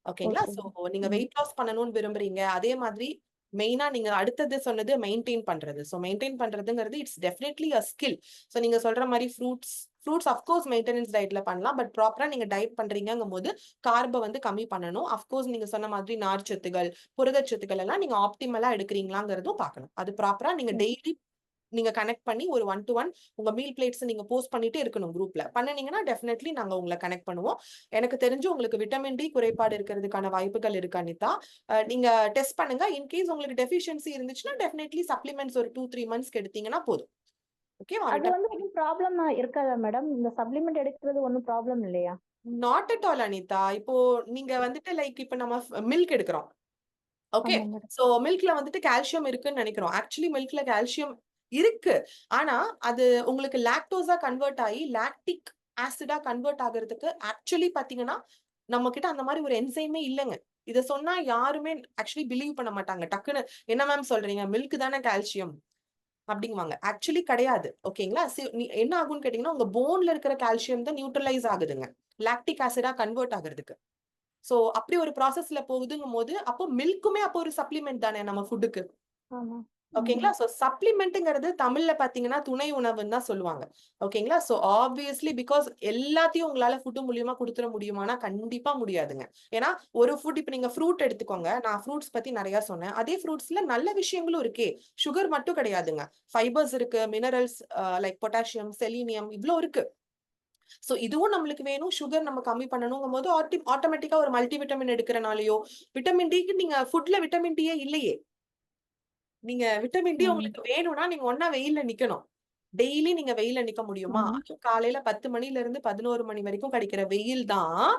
ஓகேங்களா? சோ நீங்க வெயிட் லாஸ் பண்ணணும்னு விரும்புறீங்க. அதே மாதிரி மெயினா நீங்க அடுத்தது சொன்னது மெயின்டைன் பண்றது. சோ மெயின்டைன் பண்றதுங்கிறது it's definitely a skill. So நீங்க சொல்ற மாதிரி ஃப்ரூட்ஸ் அஃப்கோர்ஸ் மெயின்டெனன்ஸ் டயட்ல பண்ணலாம். பட் ப்ராப்பரா நீங்க டயட் பண்றீங்கும் போது கார்பை வந்து கம்மி பண்ணணும். அஃப்கோர்ஸ் நீங்க சொன்ன மாதிரி நார்ச்சத்துகள், புரதச்சத்துக்கள் எல்லாம் நீங்க ஆப்டிமலா எடுக்கிறீங்களாங்கிறதும் பார்க்கணும். அது ப்ராப்பரா நீங்க டெய்லி நீங்க கனெக்ட் பண்ணி ஒரு 1 to 1 உங்க மீல் பிளேட்ஸ் நீங்க போஸ்ட் பண்ணிட்டே இருக்கணும் குரூப்ல. பண்ணீங்கன்னா டெஃபினெட்லி நாங்க உங்களை கனெக்ட் பண்ணுவோம். எனக்கு தெரிஞ்சு உங்களுக்கு விட்டமின் டி குறைபாடு இருக்கிறதுக்கான வாய்ப்புகள் இருக்கு அனிதா. நீங்க டெஸ்ட் பண்ணுங்க. இன்கேஸ் உங்களுக்கு டெஃபிஷியன்சி இருந்துச்சுன்னா டெஃபினெட்லி சப்ளிமெண்ட்ஸ் ஒரு 2-3 மந்த்ஸ்க்கு எடுத்தீங்கன்னா போதும். ஓகேவா? அது வந்து ஒன்றும் ப்ராப்ளம் இருக்காதா மேடம்? இந்த சப்ளிமெண்ட் எடுக்கிறது ஒன்றும் ப்ராப்ளம் இல்லையா? Not at all Anitha. இப்போ நீங்க வந்துட்டு லைக் இப்ப நம்ம மில்க் எடுக்கிறோம். ஓகே. ஆமா மேடம். சோ மில்க்ல வந்துட்டு கால்சியம் இருக்குன்னு நினைக்கிறோம். ஆக்சுவலி மில்க்ல கால்சியம் இருக்கு. ஆனா அது உங்களுக்கு லாக்டோஸா கன்வெர்ட் ஆகி லாக்டிக் ஆசிடா கன்வெர்ட் ஆகுறதுக்கு ஆக்சுவலி பாத்தீங்கன்னா நம்ம கிட்ட அந்த மாதிரி ஒரு என்சைமே இல்லைங்க. இத சொன்னா யாருமே ஆக்சுவலி பிலீவ் பண்ண மாட்டாங்க. டக்குன்னு என்ன மேம் சொல்றீங்க, மில்க் தானே கால்சியம் அப்படிங்குவாங்க. ஆக்சுவலி கிடையாது. ஓகேங்களா? என்ன ஆகும்னு கேட்டீங்கன்னா உங்க போன்ல இருக்கிற கால்சியம் தான் நியூட்ரலைஸ் ஆகுதுங்க லாக்டிக் ஆசிடா கன்வெர்ட் ஆகுறதுக்கு. சோ அப்படி ஒரு ப்ராசஸ்ல போகுதுங்கும் போது அப்போ மில்க்குமே அப்போ ஒரு சப்ளிமெண்ட் தானே நம்ம ஃபுட்டுக்கு. ஆமா. ஓகேங்களா? சோ சப்ளிமெண்ட்ங்கிறது தமிழ்ல பாத்தீங்கன்னா துணை உணவுன்னு தான் சொல்லுவாங்க. ஓகேங்களா? சோ ஆப்வியஸ்லி பிகாஸ் எல்லாத்தையும் உங்களால ஃபுட் மூலியமா கொடுத்துட முடியுமானா கண்டிப்பா முடியாதுங்க. ஏன்னா ஒரு ஃபுட், இப்ப நீங்க ஃப்ரூட் எடுத்துக்கோங்க. நான் ஃப்ரூட்ஸ் பத்தி நிறைய சொன்னேன். அதே ஃப்ரூட்ஸ்ல நல்ல விஷயங்களும் இருக்கே. சுகர் மட்டும் கிடையாதுங்க. ஃபைபர்ஸ் இருக்கு, மினரல்ஸ் லைக் பொட்டாசியம், செலீனியம் இவ்ளோ இருக்கு. சோ இதுவும் நம்மளுக்கு வேணும். சுகர் நம்ம கம்மி பண்ணணுங்கும் போது ஆட்டோமேட்டிக்கா ஒரு மல்டி விட்டமின் எடுக்கிறனாலயோ, விட்டமின் டிக்கு நீங்க ஃபுட்ல விட்டமின் டியே இல்லையே. நீங்க விட்டமின் டி உங்களுக்கு வேணும்னா நீங்க ஒண்ணா வெயில்ல நிக்கணும். டெய்லி நீங்க வெயில்ல நிக்க முடியுமா? காலையில 10 மணில இருந்து 11 மணி வரைக்கும் கிடைக்கிற வெயில் தான்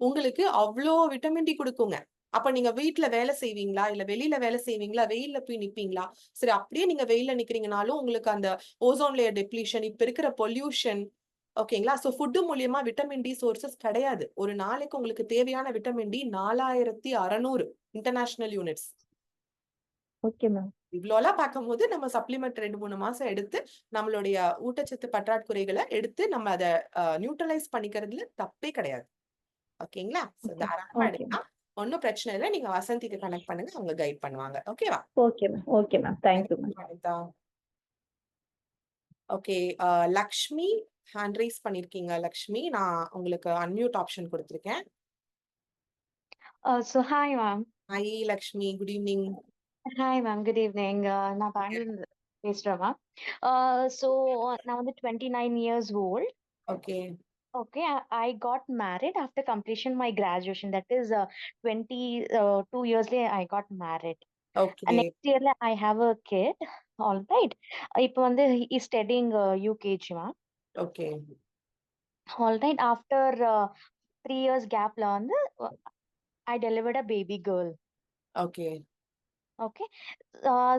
உங்களுக்கு அவ்ளோ விட்டமின் டி கொடுக்குங்க. அப்ப நீங்க வீட்ல வேலை செய்வீங்களா? இல்ல வெளியில வேலை செய்வீங்களா? வெயில்ல போய் நிப்பீங்களா? சரி, அப்படியே நீங்க வெயில்ல நிக்கிறீங்கனாலும் உங்களுக்கு அந்த ஓசோன் லேயர் டெப்ளீஷன், இப்ப இருக்கிற பொல்யூஷன், ஓகேங்களா? சோ ஃபுட் மூலியமா விட்டமின் டி சோர்சஸ் கிடையாது. ஒரு நாளைக்கு உங்களுக்கு தேவையான vitamin D 4600 international units. Okay ma'am. இவ்வளோலாம் பார்க்கும்போது நம்ம சப்ளிமெண்ட் 2-3 மாசம் எடுத்து நம்மளுடைய ஊட்டச்சத்து பற்றாக்குறைகளை எடுத்து நம்ம அதை நியூட்ரலைஸ் பண்ணிக்கிறதுல தப்பே கிடையாது. ஓகேங்களா? தாராளமா எடுக்கலாம். ஒன்னும் பிரச்சனை இல்லை. நீங்க வசந்திக்கு கனெக்ட் பண்ணுங்க, அவங்க கைட் பண்ணுவாங்க. ஓகேவா? Okay ma'am. Okay ma'am. Thank you ma'am. Okay, Lakshmi hand rice பண்ணிருக்கீங்க. லக்ஷ்மி, நான் உங்களுக்கு அன்மியூட் ஆப்ஷன் கொடுத்திருக்கேன். So hi ma'am. Hi Lakshmi, good evening. Hi ma'am, good evening. நான் பெங்களூர்ல பேசுறேன் மேம். So நான் வந்து 29 years old. Okay. Okay, I got married after completion my graduation. That is 22 years later I got married. Okay. Next year I have a kid. All right. இப்போ வந்து he is studying UKG ma'am. Okay. All right. After 3 years gapல வந்து I delivered a baby girl. Okay. Okay.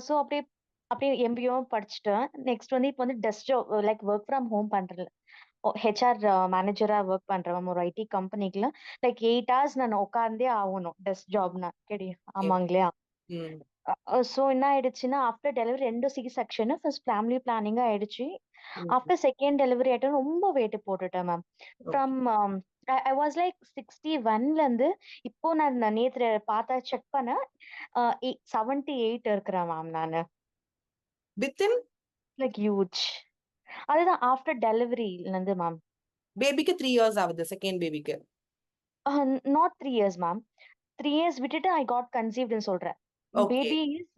So அப்படியே MBO படிச்சுட்டேன். Next வந்து இப்போ வந்து desk job like work from home பண்றேன். HR மேனேஜரா ஒர்க் பண்றேன் ஒரு ஐடி கம்பெனிக்குல. லைக் 8 hours நான் உட்கார்ந்தே ஆகணும் டெஸ்க் ஜாப்னா. ஆமாங்களா? ஸோ என்ன ஆயிடுச்சுன்னா after delivery 2 C section first family planning ஆயிடுச்சு. ஆஃப்டர் செகண்ட் டெலிவரி ஆயிட்டு ரொம்ப வெயிட் போட்டுட்டேன் ma'am. From I was like 61ல இருந்து இப்போ நான் நேத்து பார்த்தா செக் பண்ண 78 இருக்கிறேன் மேம் நானு. Within like huge. அதுதான் ஆஃப்டர் டெலிவரில இருந்து மேம். பேபிக்கு 3 years ஆகுது. செகண்ட் பேபிக்கு நாட் 3 years மேம். 3 years விட்டுட்டு ஐ காட் கன்சீவ்ட்னு சொல்றேன். பேபி இஸ்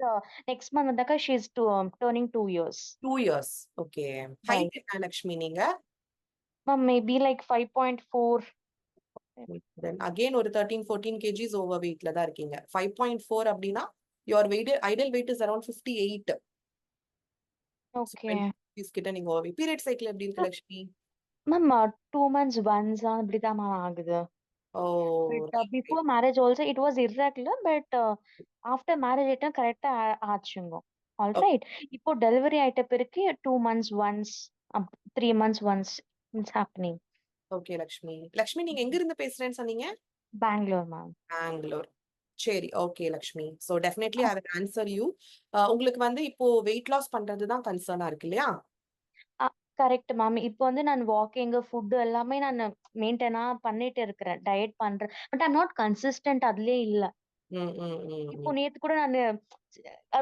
நெக்ஸ்ட் மந்த் வந்தாக்கா she is turning 2 years. 2 years. Okay. Height என்ன லக்ஷ்மி நீங்க? Ma'am maybe like 5.4. Then again ஒரு 13-14 kgs over weightல தான் இருக்கீங்க. 5.4 அப்படின்னா your weight ideal weight is around 58. Okay. கிட்ட நீங்க over weight. Period cycle எப்படி இருக்கு லக்ஷ்மி? மேம் 2 months once அப்படிதான் மேம் ஆகுது. Oh, But before marriage also it was irregular, but after marriage it கரெக்டா ஆச்சுங்க. All right. இப்போ டெலிவரி ஆயிட்ட பிறகு 2 months once, 3 months once it's happening. Okay Lakshmi. Lakshmi நீங்க எங்க இருந்து பேசுறேன்னு சொன்னீங்க? பெங்களூர் மேம். பெங்களூர். சரி, okay Lakshmi. So definitely I will answer you. உங்களுக்கு வந்து இப்போ வெயிட் லாஸ் பண்றது தான் கன்சர்னா இருக்கு இல்லையா? Correct ma'am. இப்போ வந்து நான் வாக்கிங் ஃபுட் எல்லாமே நான் மெயின்டைனா பண்ணிட்டு இருக்கிறேன். டயட் பண்றேன். பட் ஐ நாட் கன்சிஸ்டன்ட் அதுலயே இல்ல. இப்போ நேத்து கூட நான்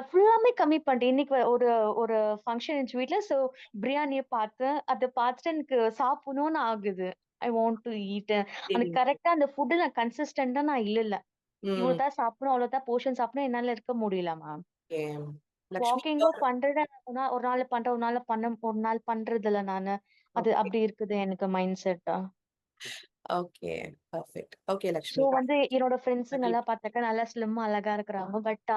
ஃபுல்லாமே கம்மி பண்ணிட்டேன். இன்னைக்கு ஒரு ஒரு ஃபங்க்ஷன் இருந்துச்சு வீட்ல. ஸோ பிரியாணியை பார்த்தேன். அதை பார்த்துட்டு எனக்கு சாப்பிடணும்னு ஆகுது. I want to eat. அந்த கரெக்டா அந்த ஃபுட்டு நான் கன்சிஸ்டன்டா நான் இல்ல. இவ்வளவுதான் சாப்பிடணும், அவ்வளவுதான் போர்ஷன் சாப்பிடணும் என்னால இருக்க முடியல மேம். வாக்கிங்கும் பண்றேன். ஒரு நாள் பண்றேன், ஒரு நாள் பண்றது இல்ல நானு. அது அப்படி இருக்குது எனக்கு mind set. Okay, perfect. Okay Lakshmi. So வந்து என்னோட ஃப்ரெண்ட்ஸ் நல்லா பார்த்தாக்க நல்லா ஸ்லிம் அழகா இருக்கிறாங்க. பட்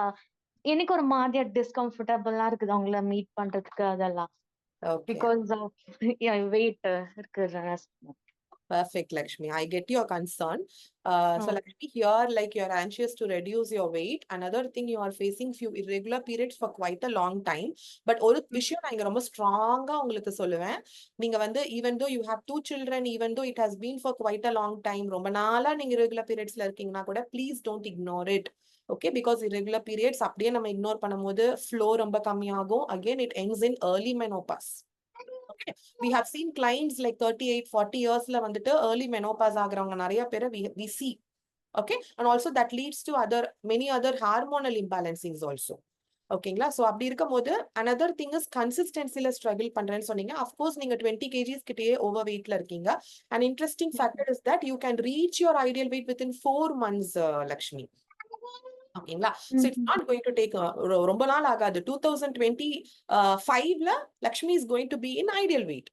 எனக்கு ஒரு மாதிரியா டிஸ்கம்ஃபர்டபுளா இருக்குது அவங்கள மீட் பண்றதுக்கு அதெல்லாம். பிகாஸ் ஆஃப் வெயிட் இருக்குது. Perfect, Lakshmi. I get your concern. So Lakshmi, here like you're anxious to reduce your weight. Another thing, you are facing few irregular periods for quite a long time. But ஒரு விஷயம் நான் இங்க ரொம்ப ஸ்ட்ராங்கா உங்களுக்கு சொல்லுவேன். நீங்க வந்து even though you have 2 children, even though it has been for quite a long time, ரொம்ப நாளா நீங்க irregular periodsல இருக்கீங்கன்னா கூட please don't ignore it. Okay, because irregular periods அப்படியே நம்ம ignore பண்ணும்போது flow ரொம்ப கம்மியாகும். Again, it ends in early menopause. Okay, we have seen clients like 38-40 yearsல வந்துட்டு early menopause ஆகுறவங்க நிறைய பேரை we see. Okay, and also that leads to many other hormonal imbalancings also. ஓகேங்களா? So அப்படி இருக்கும்போது another thing is consistencyல struggle பண்றேன்னு சொன்னீங்க. of course நீங்க 20 kgs கிட்டயே over weightல இருக்கீங்க. An interesting factor is that you can reach your ideal weight within 4 months, Lakshmi. ஓகேங்களா? so it's not going to take ரொம்ப நாள் ஆகாது. 2025ல Lakshmi is going to be in ideal weight.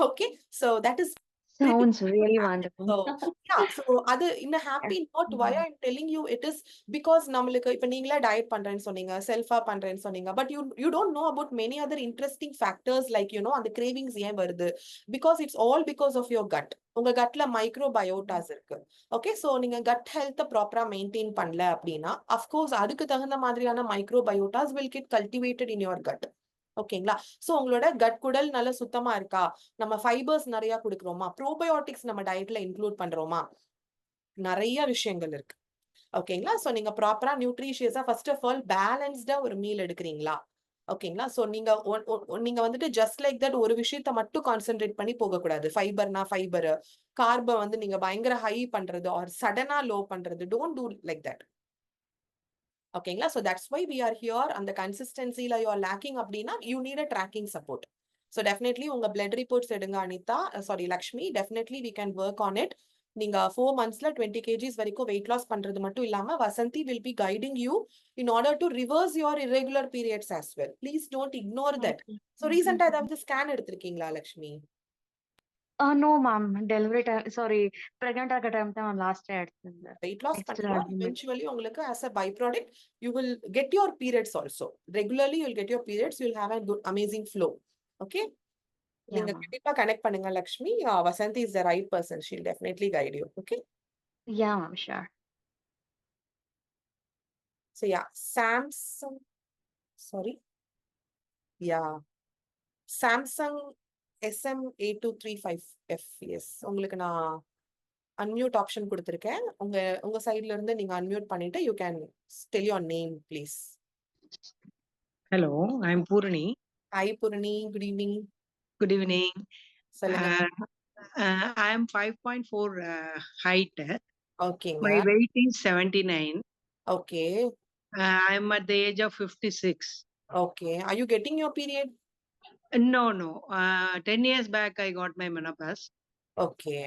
Okay, so that is Sounds really wonderful. So yeah, so அது in a happy note, why I'm telling you it is because நம்மளுக்கு இப்ப நீங்களே diet பண்றேன்னு சொன்னீங்க, செல்ஃபா பண்றேன்னு சொன்னீங்க, but you don't know about many other interesting factors like அந்த cravings ஏன் வருது, because it's all because of your gut. உங்க கட்ல மைக்ரோபயோட்டாஸ் இருக்கு. ஓகே, சோ நீங்க கட் ஹெல்த் ப்ராப்பரா மெயின்டைன் பண்ணல அப்படின்னா அஃப்கோர்ஸ் அதுக்கு தகுந்த மாதிரியான மைக்ரோபயோட்டாஸ் will get cultivated in your gut. ஓகேங்களா? சோ உங்களோட கட் குடல் நல்ல சுத்தமா இருக்கா, நம்ம ஃபைபர்ஸ் நிறைய கொடுக்குறோமா, ப்ரோபயோட்டிக்ஸ் நம்ம டயட்ல இன்க்ளூட் பண்றோமா, நிறைய விஷயங்கள் இருக்கு. ஓகேங்களா? சோ நீங்க ப்ராப்பரா நியூட்ரிஷியஸா ஃபர்ஸ்ட் ஆஃப் ஆல் பேலன்ஸ்டா ஒரு மீல் எடுக்கிறீங்களா? ஓகேங்களா? சோ நீங்க வந்துட்டு ஜஸ்ட் லைக் தட் ஒரு விஷயத்த மட்டும் கான்சென்ட்ரேட் பண்ணி போக கூடாது. ஃபைபர்னா ஃபைபர், கார்ப நீங்க பயங்கர ஹை பண்றது ஆர் சடனா லோ பண்றது, டோன்ட் டூ லைக் தட். ஓகேங்களா? so that's why we are here. அந்த கன்சிஸ்டன்சில you are lacking அப்படின்னா you need a tracking support. so definitely உங்க blood reports எடுங்க Anitha, sorry Lakshmi, definitely we can work on it. நீங்க 4 monthsல 20 kgs வரைக்கும் weight loss பண்றது மட்டும் இல்லாம Vasanthi will be guiding you in order to reverse your irregular periods as well. Please don't ignore that. so recent ஏதாவது scan எடுத்திருக்கீங்களா Lakshmi? No ma'am, delivery time, sorry, pregnant ஆக time தான் last day எடுத்தேன். weight loss Next பண்ணுங்க, eventually உங்களுக்கு as a byproduct you will get your periods also. Regularly you will get your periods, you will have a good amazing flow. Okay, நீங்க கண்டிப்பா connect பண்ணுங்க Lakshmi. Vasanthi is the right person, she'll definitely guide you. Okay, Yeah ma'am, sure. so yeah, Samsung, sorry, yeah, Samsung SM8235F, yes, உங்களுக்கு நான் unmute option கொடுத்திருக்கேன். உங்க சைடுல இருந்து நீங்க unmute பண்ணிட்டு you can tell your name please. Hello, I'm Purani. Hi Purani, good evening. Good evening. சொல்லுங்க. I am 5.4 height. ஓகேங்க. My weight is 79. Okay. I'm at the age of 56. Okay. Are you getting your period? No. 10 years back, I got my menopause. Okay.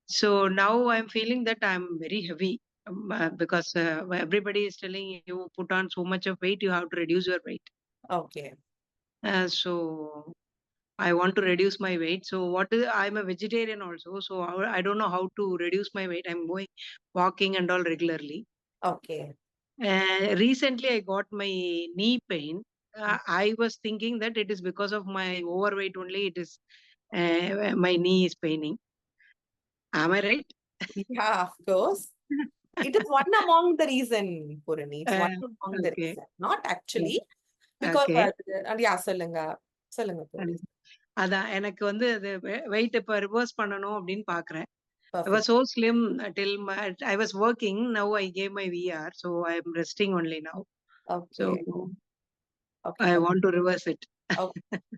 So now I'm feeling that I'm very heavy because everybody is telling you put on so much of weight, you have to reduce your weight. Okay. So I want to reduce my weight. So I'm a vegetarian also. So I don't know how to reduce my weight. I'm going walking and all regularly. Okay. Recently, I got my knee pain. I was thinking that it is because of my overweight only. It is my knee is paining. Am I right? Yeah, of course. It is one among the reason, Purani. It's one among the Okay. reason. Not actually. Because Okay. yeah, சொல்லுங்க Purani. அதான் எனக்கு அது weight இப்ப reverse பண்ணணும் அப்படின்னு பாக்குறேன். I Perfect. was so slim till I was working. Now I gave my VR, so I am resting only now. So Okay. Okay. I want to reverse it.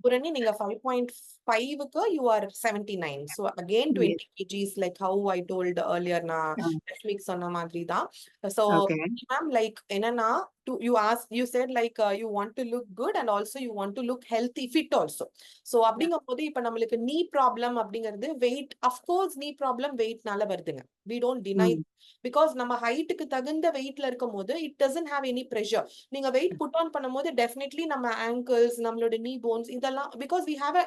Purani, நீங்க 5.5க்கு you are 79. So again 20 kgs like how I told earlier நான் லக்ஷ்மிக்கு சொன்ன மாதிரி தான். So Okay. ma'am, like என்னன்னா you said like you want to look good and also you want to look healthy, fit also. So அப்படிங்கும்போது இப்ப நம்மளுக்கு knee problem அப்படிங்கிறது weight, of course knee problem weightனால வருதுங்க. We don't deny because நம்ம ஹைட்டுக்கு தகுந்த வெயிட்ல இருக்கும் போது it doesn't have any pressure. நீங்க weight put on பண்ணும்போது definitely நம்ம ankles, நம்மளோட knee bones இதெல்லாம் because we have a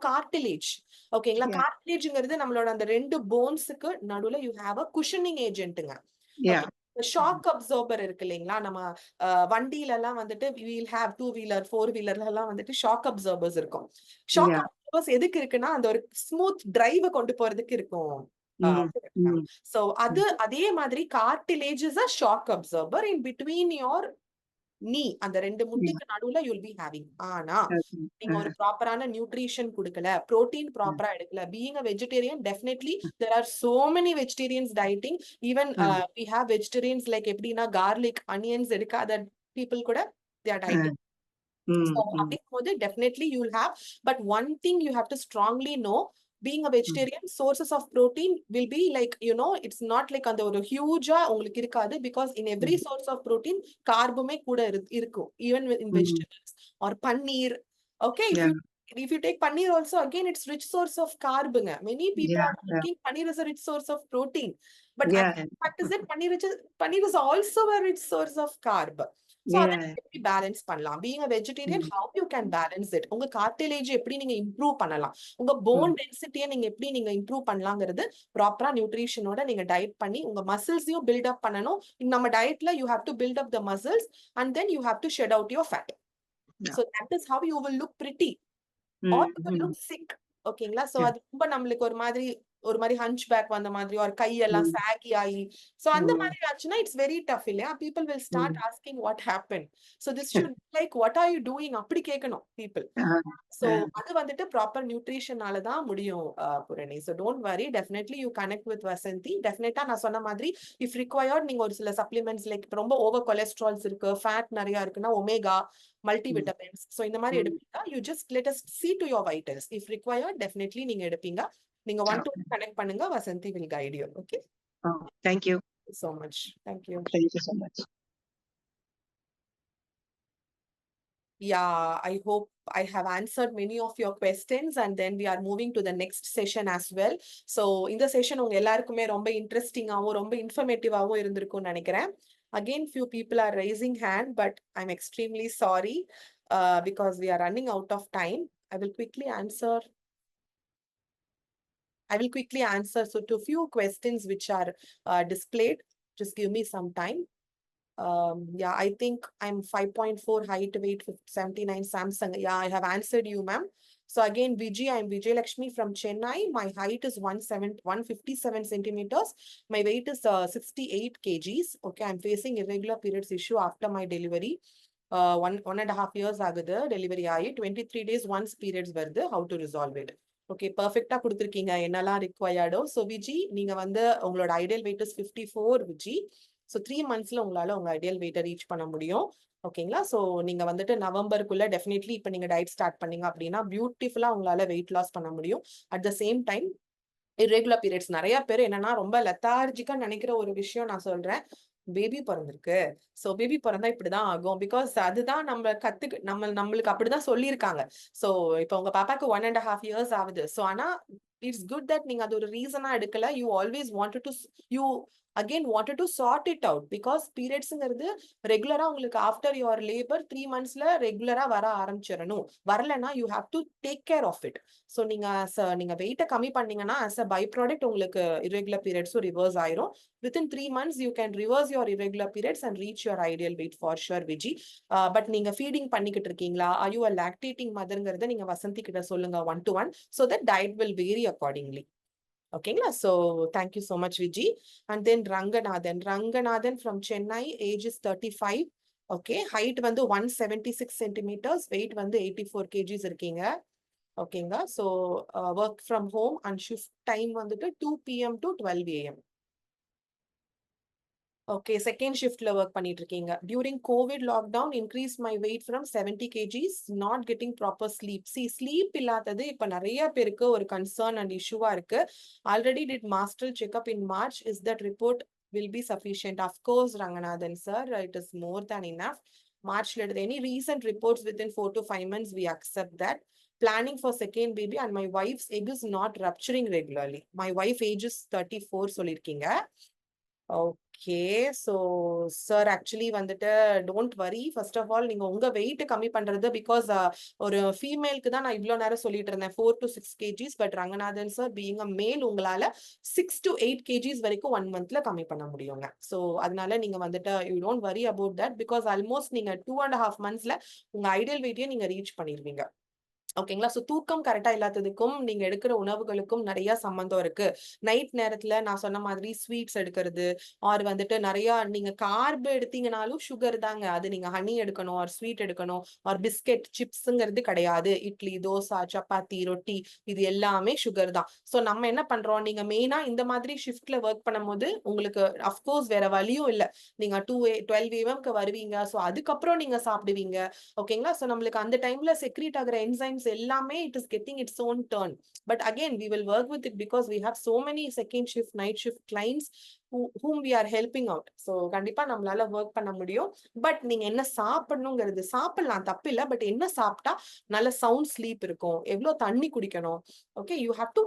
cartilage. ஓகேங்களா? cartilageங்கிறது நம்மளோட அந்த ரெண்டு போன்ஸ்க்கு நடுவுல you have a cushioning agentங்க. Yeah. Shock absorber இருக்கு இல்லைங்களா? நம்ம வண்டியில எல்லாம் வந்துட்டு வீல் ஹேவ் 2-wheeler 4-wheelerல எல்லாம் வந்துட்டு ஷாக் அப்சார்பர்ஸ் இருக்கும். ஷாக் அப்சார்பர்ஸ் எதுக்கு இருக்குன்னா அந்த ஒரு ஸ்மூத் டிரைவ் கொண்டு போறதுக்கு இருக்கும். So அதே மாதிரி cartilage is a shock absorber in between your knee, அந்த ரெண்டு முட்டிக்கு நடுவுல you'll be having. ஆனா நீங்க ஒரு ப்ராப்பரான நியூட்ரிஷன் கொடுக்கல, புரோட்டீன் ப்ராப்பரா எடுக்கல, being a vegetarian, definitely there are so many vegetarians dieting. Even we have vegetarians like எப்படின்னா garlic, onions எடுக்காத people கூட they are dieting. So அப்படிங்கும்போது definitely you will have, but one thing you have to strongly know, being a vegetarian, sources of protein will be like it's not like அந்த ஒரு ஹியூஜா உங்களுக்கு இருக்காது, because in every source of protein கார்புமே கூட இருக்கும், even in vegetables or paneer. Okay, if you take paneer also, again it's rich source of carb-ங்க. Many people are thinking paneer is a rich source of protein, but fact is that paneer is also a rich source of carb. So அதை Yeah. எப்படி balance பண்ணலாம்? Being a vegetarian, Mm. How you can balance it? உங்க cartilage எப்படி நீங்க improve பண்ணலாம், உங்க phone Mm. டென்சிட்டியை நீங்க எப்படி நீங்க இம்ப்ரூவ் பண்ணலாங்கிறது ப்ராப்பரா நியூட்ரிஷனோட நீங்க டயட் பண்ணி உங்க மசில்ஸையும் பில்ட் அப் பண்ணணும். நம்ம டயட்ல you have to build up the muscles and then you have to shed out your fat. Yeah. So that is how you will look pretty or Mm. you will Mm. look sick. ஓகேங்களா? So Yeah. அது ரொம்ப நம்மளுக்கு ஒரு மாதிரி hunch back வந்த மாதிரி ஒரு கையெல்லாம் Mm. சாகி ஆகி சோ அந்த Mm. மாதிரி ஆச்சுன்னா இட்ஸ் வெரி டஃப் இல்லையா? People will start Mm. Asking what happen. So this should like what are you doing அப்படி கேட்கணும் பீப்புள். சோ அது வந்துட்டு ப்ராப்பர் நியூட்ரிஷனால தான் முடியும் Purani. So don't worry, definitely you connect with Vasanthi. டெஃபினட்டா நான் சொன்ன மாதிரி இஃப் ரிக்வயர்ட் நீங்க ஒரு சில சப்ளிமெண்ட்ஸ் லைக் ரொம்ப ஓவர் கொலஸ்ட்ரால்ஸ் இருக்கு, ஃபேட் நிறைய இருக்குன்னா ஒமேகா மல்டி விட்டமின்ஸ் சோ இந்த மாதிரி எடுப்பீங்க. You just let us see to your vitals. if required definitely நீங்க எடுப்பீங்க. நீங்க ஒன் டு கனெக்ட் பண்ணுங்க, Vasanthi will guide you. Okay, Thank you so much. Thank you. Thank you so much. Yeah, I hope I have answered many of your questions and then we are moving to the next session as well. So இந்த session உங்க எல்லாருக்குமே ரொம்ப இன்ட்ரெஸ்டிங்காவும் ரொம்ப இன்ஃபர்மேட்டிவாவும் இருந்திருக்கும்னு நினைக்கிறேன். Again, few people are raising hand, but I'm extremely sorry because we are running out of time. I will quickly answer so to few questions which are displayed. Just give me some time. Yeah, I think I'm 5.4 height, weight 79, Samsung. Yeah, I have answered you, ma'am. So again, Vijay, I'm Vijay Lakshmi from Chennai. My height is 157 centimeters. My weight is 68 kgs. Okay, I'm facing irregular periods issue after my delivery. 1.5 years ஆகுது delivery ஆகி. 23 days once periods வருது. How to resolve it? Okay, பர்ஃபெக்டா கொடுத்துருக்கீங்க என்னெல்லாம் ரிக்வயர்டோ. So Viji, நீங்க வந்து உங்களோட ideal wait is 54 Viji. So 3 monthsல உங்களால உங்க ஐடியல் வெயிட்டை ரீச் பண்ண முடியும். ஓகேங்களா? ஸோ நீங்க வந்துட்டு நவம்பருக்குள்ள டெஃபினெட்லி இப்போ நீங்க டயட் ஸ்டார்ட் பண்ணீங்க அப்படின்னா பியூட்டிஃபுல்லா உங்களால வெயிட் லாஸ் பண்ண முடியும். At the same time irregular periods நிறைய பேர் என்னன்னா ரொம்ப லெத்தார்ஜிக்கா நினைக்கிற ஒரு விஷயம் நான் சொல்றேன். பேபி பிறந்திருக்கு, சோ பேபி பிறந்தா இப்படிதான் ஆகும். பிகாஸ் அதுதான் நம்மளுக்கு அப்படிதான் சொல்லியிருக்காங்க. சோ இப்போ உங்க பாப்பாக்கு 1.5 years ஆகுது. சோ ஆனா இட்ஸ் குட் தட் நீங்க அது ஒரு ரீசனா எடுக்கல. You always wanted to wanted to sort it out because periodsங்கிறது ரெகுலரா உங்களுக்கு ஆஃப்டர் யுவர் லேபர் 3 monthsல ரெகுலரா வர ஆரம்பிச்சிடணும். வரலன்னா you have to take care of it. So நீங்க வெயிட்டை கம்மி பண்ணீங்கன்னா as a by product உங்களுக்கு irregular periods ரிவர்ஸ் ஆயிரும். within 3 months you can reverse your irregular periods and reach your ideal weight for sure, Viji. But நீங்க feeding பண்ணிக்கிட்டு இருக்கீங்களா, are you a lactating motherங்கிறத நீங்க வசந்தி கிட்ட சொல்லுங்க 1-to-1 so that diet will vary accordingly. ஓகேங்களா? So thank you so much, Viji. And then Ranganathan from Chennai, age is 35. Okay, height வந்து 176 centimeters, weight வந்து 84 kgs இருக்கீங்க. ஓகேங்க. So work from home and shift time வந்துட்டு 2 PM to 12 AM. Okay, second shiftல work பண்ணிட்டு இருக்கீங்க. During COVID lockdown, increased my weight from 70 kgs, not getting proper sleep. See, sleep இல்லாதது இப்ப நிறைய பேருக்கு ஒரு concern and issue-ஆ இருக்கு. Already did master checkup in March. Is that report will be sufficient? Of course, Ranganathan sir, it is more than enough. March later, any recent reports within 4 to 5 months, we accept that. Planning for second baby and my wife's egg is not rupturing regularly. My wife age is 34 சொல்லிருக்கீங்க. Okay, so sir actually வந்துட்டு don't worry. First of all நீங்க உங்க wait கம்மி பண்றது because ஒரு ஃபீமேலுக்கு தான் நான் இவ்வளோ நேரம் சொல்லிட்டு இருந்தேன் 4 to 6 kgs. But Ranganathan sir being a மேல் உங்களால 6 to 8 kgs வரைக்கும் 1 monthல கம்மி பண்ண முடியுங்க. ஸோ அதனால நீங்க வந்துட்டு you don't worry about that because almost நீங்க 2.5 monthsல உங்க ஐடியல் வெயிட்டையும் நீங்க ரீச் பண்ணிருவீங்க. ஓகேங்களா? சோ தூக்கம் கரெக்டா இல்லாததுக்கும் நீங்க எடுக்கிற உணவுகளுக்கும் நிறைய சம்பந்தம் இருக்கு. நைட் நேரத்துல நான் சொன்ன மாதிரி ஸ்வீட்ஸ் எடுக்கிறது ஆர் வந்துட்டு நிறைய நீங்க கார்பு எடுத்தீங்கனாலும் சுகர் தாங்க. அது நீங்க ஹனி எடுக்கணும் ஆர் ஸ்வீட் எடுக்கணும் ஆர் பிஸ்கெட் சிப்ஸ்ங்கிறது கிடையாது. இட்லி, தோசை, சப்பாத்தி, ரொட்டி இது எல்லாமே சுகர் தான். சோ நம்ம என்ன பண்றோம், நீங்க மெயினா இந்த மாதிரி ஷிஃப்ட்ல ஒர்க் பண்ணும்போது உங்களுக்கு அஃப்கோர்ஸ் வேற வழியும் இல்ல. நீங்க 12 AM வருவீங்க. சோ அதுக்கப்புறம் நீங்க சாப்பிடுவீங்க. ஓகேங்களா? சோ நம்மளுக்கு அந்த டைம்ல செக்ரீட் ஆகிற என்சைம்ஸ் எல்லாமே it is getting its own turn. But again, we will work with it because we have so many second shift, night shift clients whom we are helping out. So கண்டிப்பா நம்மளால work பண்ண முடியும். But நீங்க என்ன சாப்பிடணுங்கிறது சாப்பிடலாம், தப்பு இல்லை. But என்ன சாப்பிட்டா நல்ல சவுண்ட் ஸ்லீப் இருக்கும், எவ்வளவு தண்ணி குடிக்கணும். Okay, you have to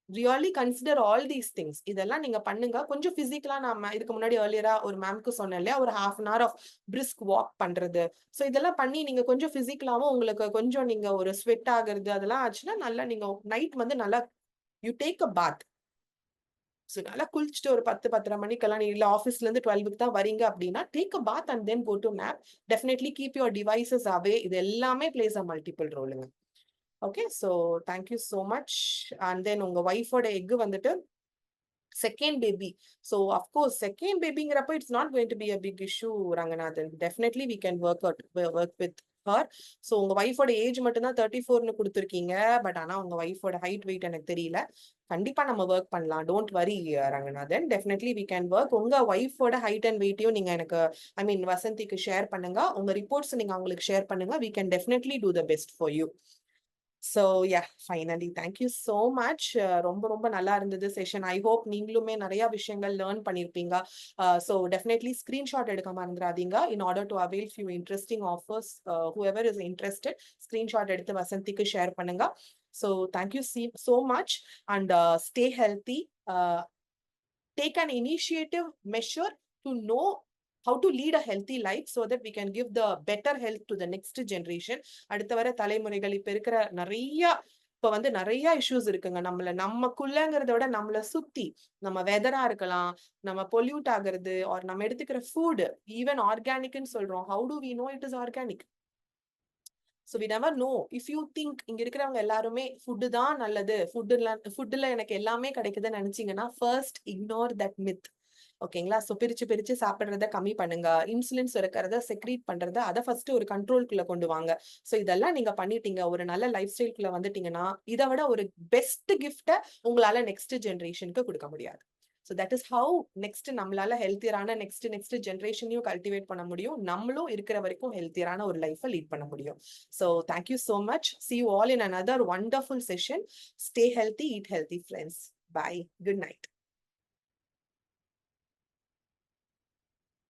really consider all these things. இதெல்லாம் நீங்க பண்ணுங்க. கொஞ்சம் பிசிக்கலா நான் இதுக்கு முன்னாடி ஏர்லியரா ஒரு மேம்க்கு சொன்னேன் இல்லையா, ஒரு ½ an hour of brisk walk பண்றது. ஸோ இதெல்லாம் பண்ணி நீங்க கொஞ்சம் பிசிக்கலாவும் உங்களுக்கு கொஞ்சம் நீங்க ஒரு ஸ்வெட் ஆகுறது அதெல்லாம் ஆச்சுன்னா நல்லா நீங்க நைட் வந்து நல்லா you take a bath. So நல்லா குளிச்சுட்டு ஒரு 10-10:30 மணிக்கெல்லாம் நீ இல்லை ஆஃபீஸ்ல இருந்து 12க்கு தான் வரீங்க அப்படின்னா take a bath and then go to nap. Definitely keep your devices away. இது எல்லாமே பிளேஸ் அ மல்டிபிள் ரோலுங்க. Okay, so thank you so much. And then உங்க ஒய்ஃபோட எக் வந்துட்டு second baby. So of course second பேபிங்கிறப்ப it's not going to be a big issue Ranganathan. Definitely we can work with her. So உங்க ஒய்ஃபோட age மட்டும் தான் 34ன்னு கொடுத்துருக்கீங்க. பட் ஆனா உங்க ஒய்ஃபோட ஹைட் வெயிட் எனக்கு தெரியல. கண்டிப்பா நம்ம ஒர்க் பண்ணலாம். Don't worry Ranganathan. Definitely we can work. உங்க ஒய்ஃபோட ஹைட் அண்ட் வெயிட்டையும் நீங்க எனக்கு ஐ மீன் வசந்திக்கு ஷேர் பண்ணுங்க. உங்க ரிப்போர்ட்ஸ் நீங்க அவங்களுக்கு ஷேர் பண்ணுங்க. We can definitely do the best for you. So yeah, finally, thank you so much. ரொம்ப நல்லா இருந்தது செஷன். ஐ ஹோப் நீங்களுமே நிறைய விஷயங்கள் லேர்ன் பண்ணிருப்பீங்க. So definitely screenshot எடுக்க மறந்துடாதீங்க. In order to avail few interesting offers, whoever is interested, screenshot எடுத்து வசந்திக்கு ஷேர் பண்ணுங்க. So thank you so much and stay healthy. Take an initiative measure to know how to lead a healthy life so that we can give the better health to the next generation. அடுத்த வர தலைமுறைகள் இப்ப இருக்கிற நிறைய issues இருக்குங்க. நமக்குள்ளங்கிறத விட நம்மள சுத்தி நம்ம வெதரா இருக்கலாம், நம்ம பொல்யூட் ஆகுறது, ஆர் நம்ம எடுத்துக்கிற ஃபுட் ஈவன் ஆர்கானிக்னு சொல்றோம். How do we know it is organic? So we never know. If you think இங்க இருக்கிறவங்க எல்லாருமே ஃபுட்டு தான் நல்லது, ஃபுட்டுல எனக்கு எல்லாமே கிடைக்குதுன்னு நினைச்சீங்கன்னா ஃபர்ஸ்ட் இக்னோர் தட் மித். ஓகேங்களா? ஸோ பிரிச்சு சாப்பிடுறத கம்மி பண்ணுங்க. இன்சுலின் சுரக்கிறத செக்ரீட் பண்றத அதை ஃபர்ஸ்ட் ஒரு கண்ட்ரோல்குள்ள கொண்டு வாங்க. ஸோ இதெல்லாம் நீங்க பண்ணிட்டீங்க, ஒரு நல்ல லைஃப் ஸ்டைல்குள்ள வந்துட்டீங்கன்னா இதை விட ஒரு பெஸ்ட் கிஃப்ட உங்களால நெக்ஸ்ட் ஜென்ரேஷனுக்கு கொடுக்க முடியாது. So that is how next நம்மளால ஹெல்த்தியரான நெக்ஸ்ட் ஜென்ரேஷனையும் கல்டிவேட் பண்ண முடியும். நம்மளும் இருக்கிற வரைக்கும் ஹெல்த்தியரான ஒரு லைஃபை லீட் பண்ண முடியும். So thank you so much. See you all in another wonderful session. Stay healthy, eat healthy, friends. Bye. Good night.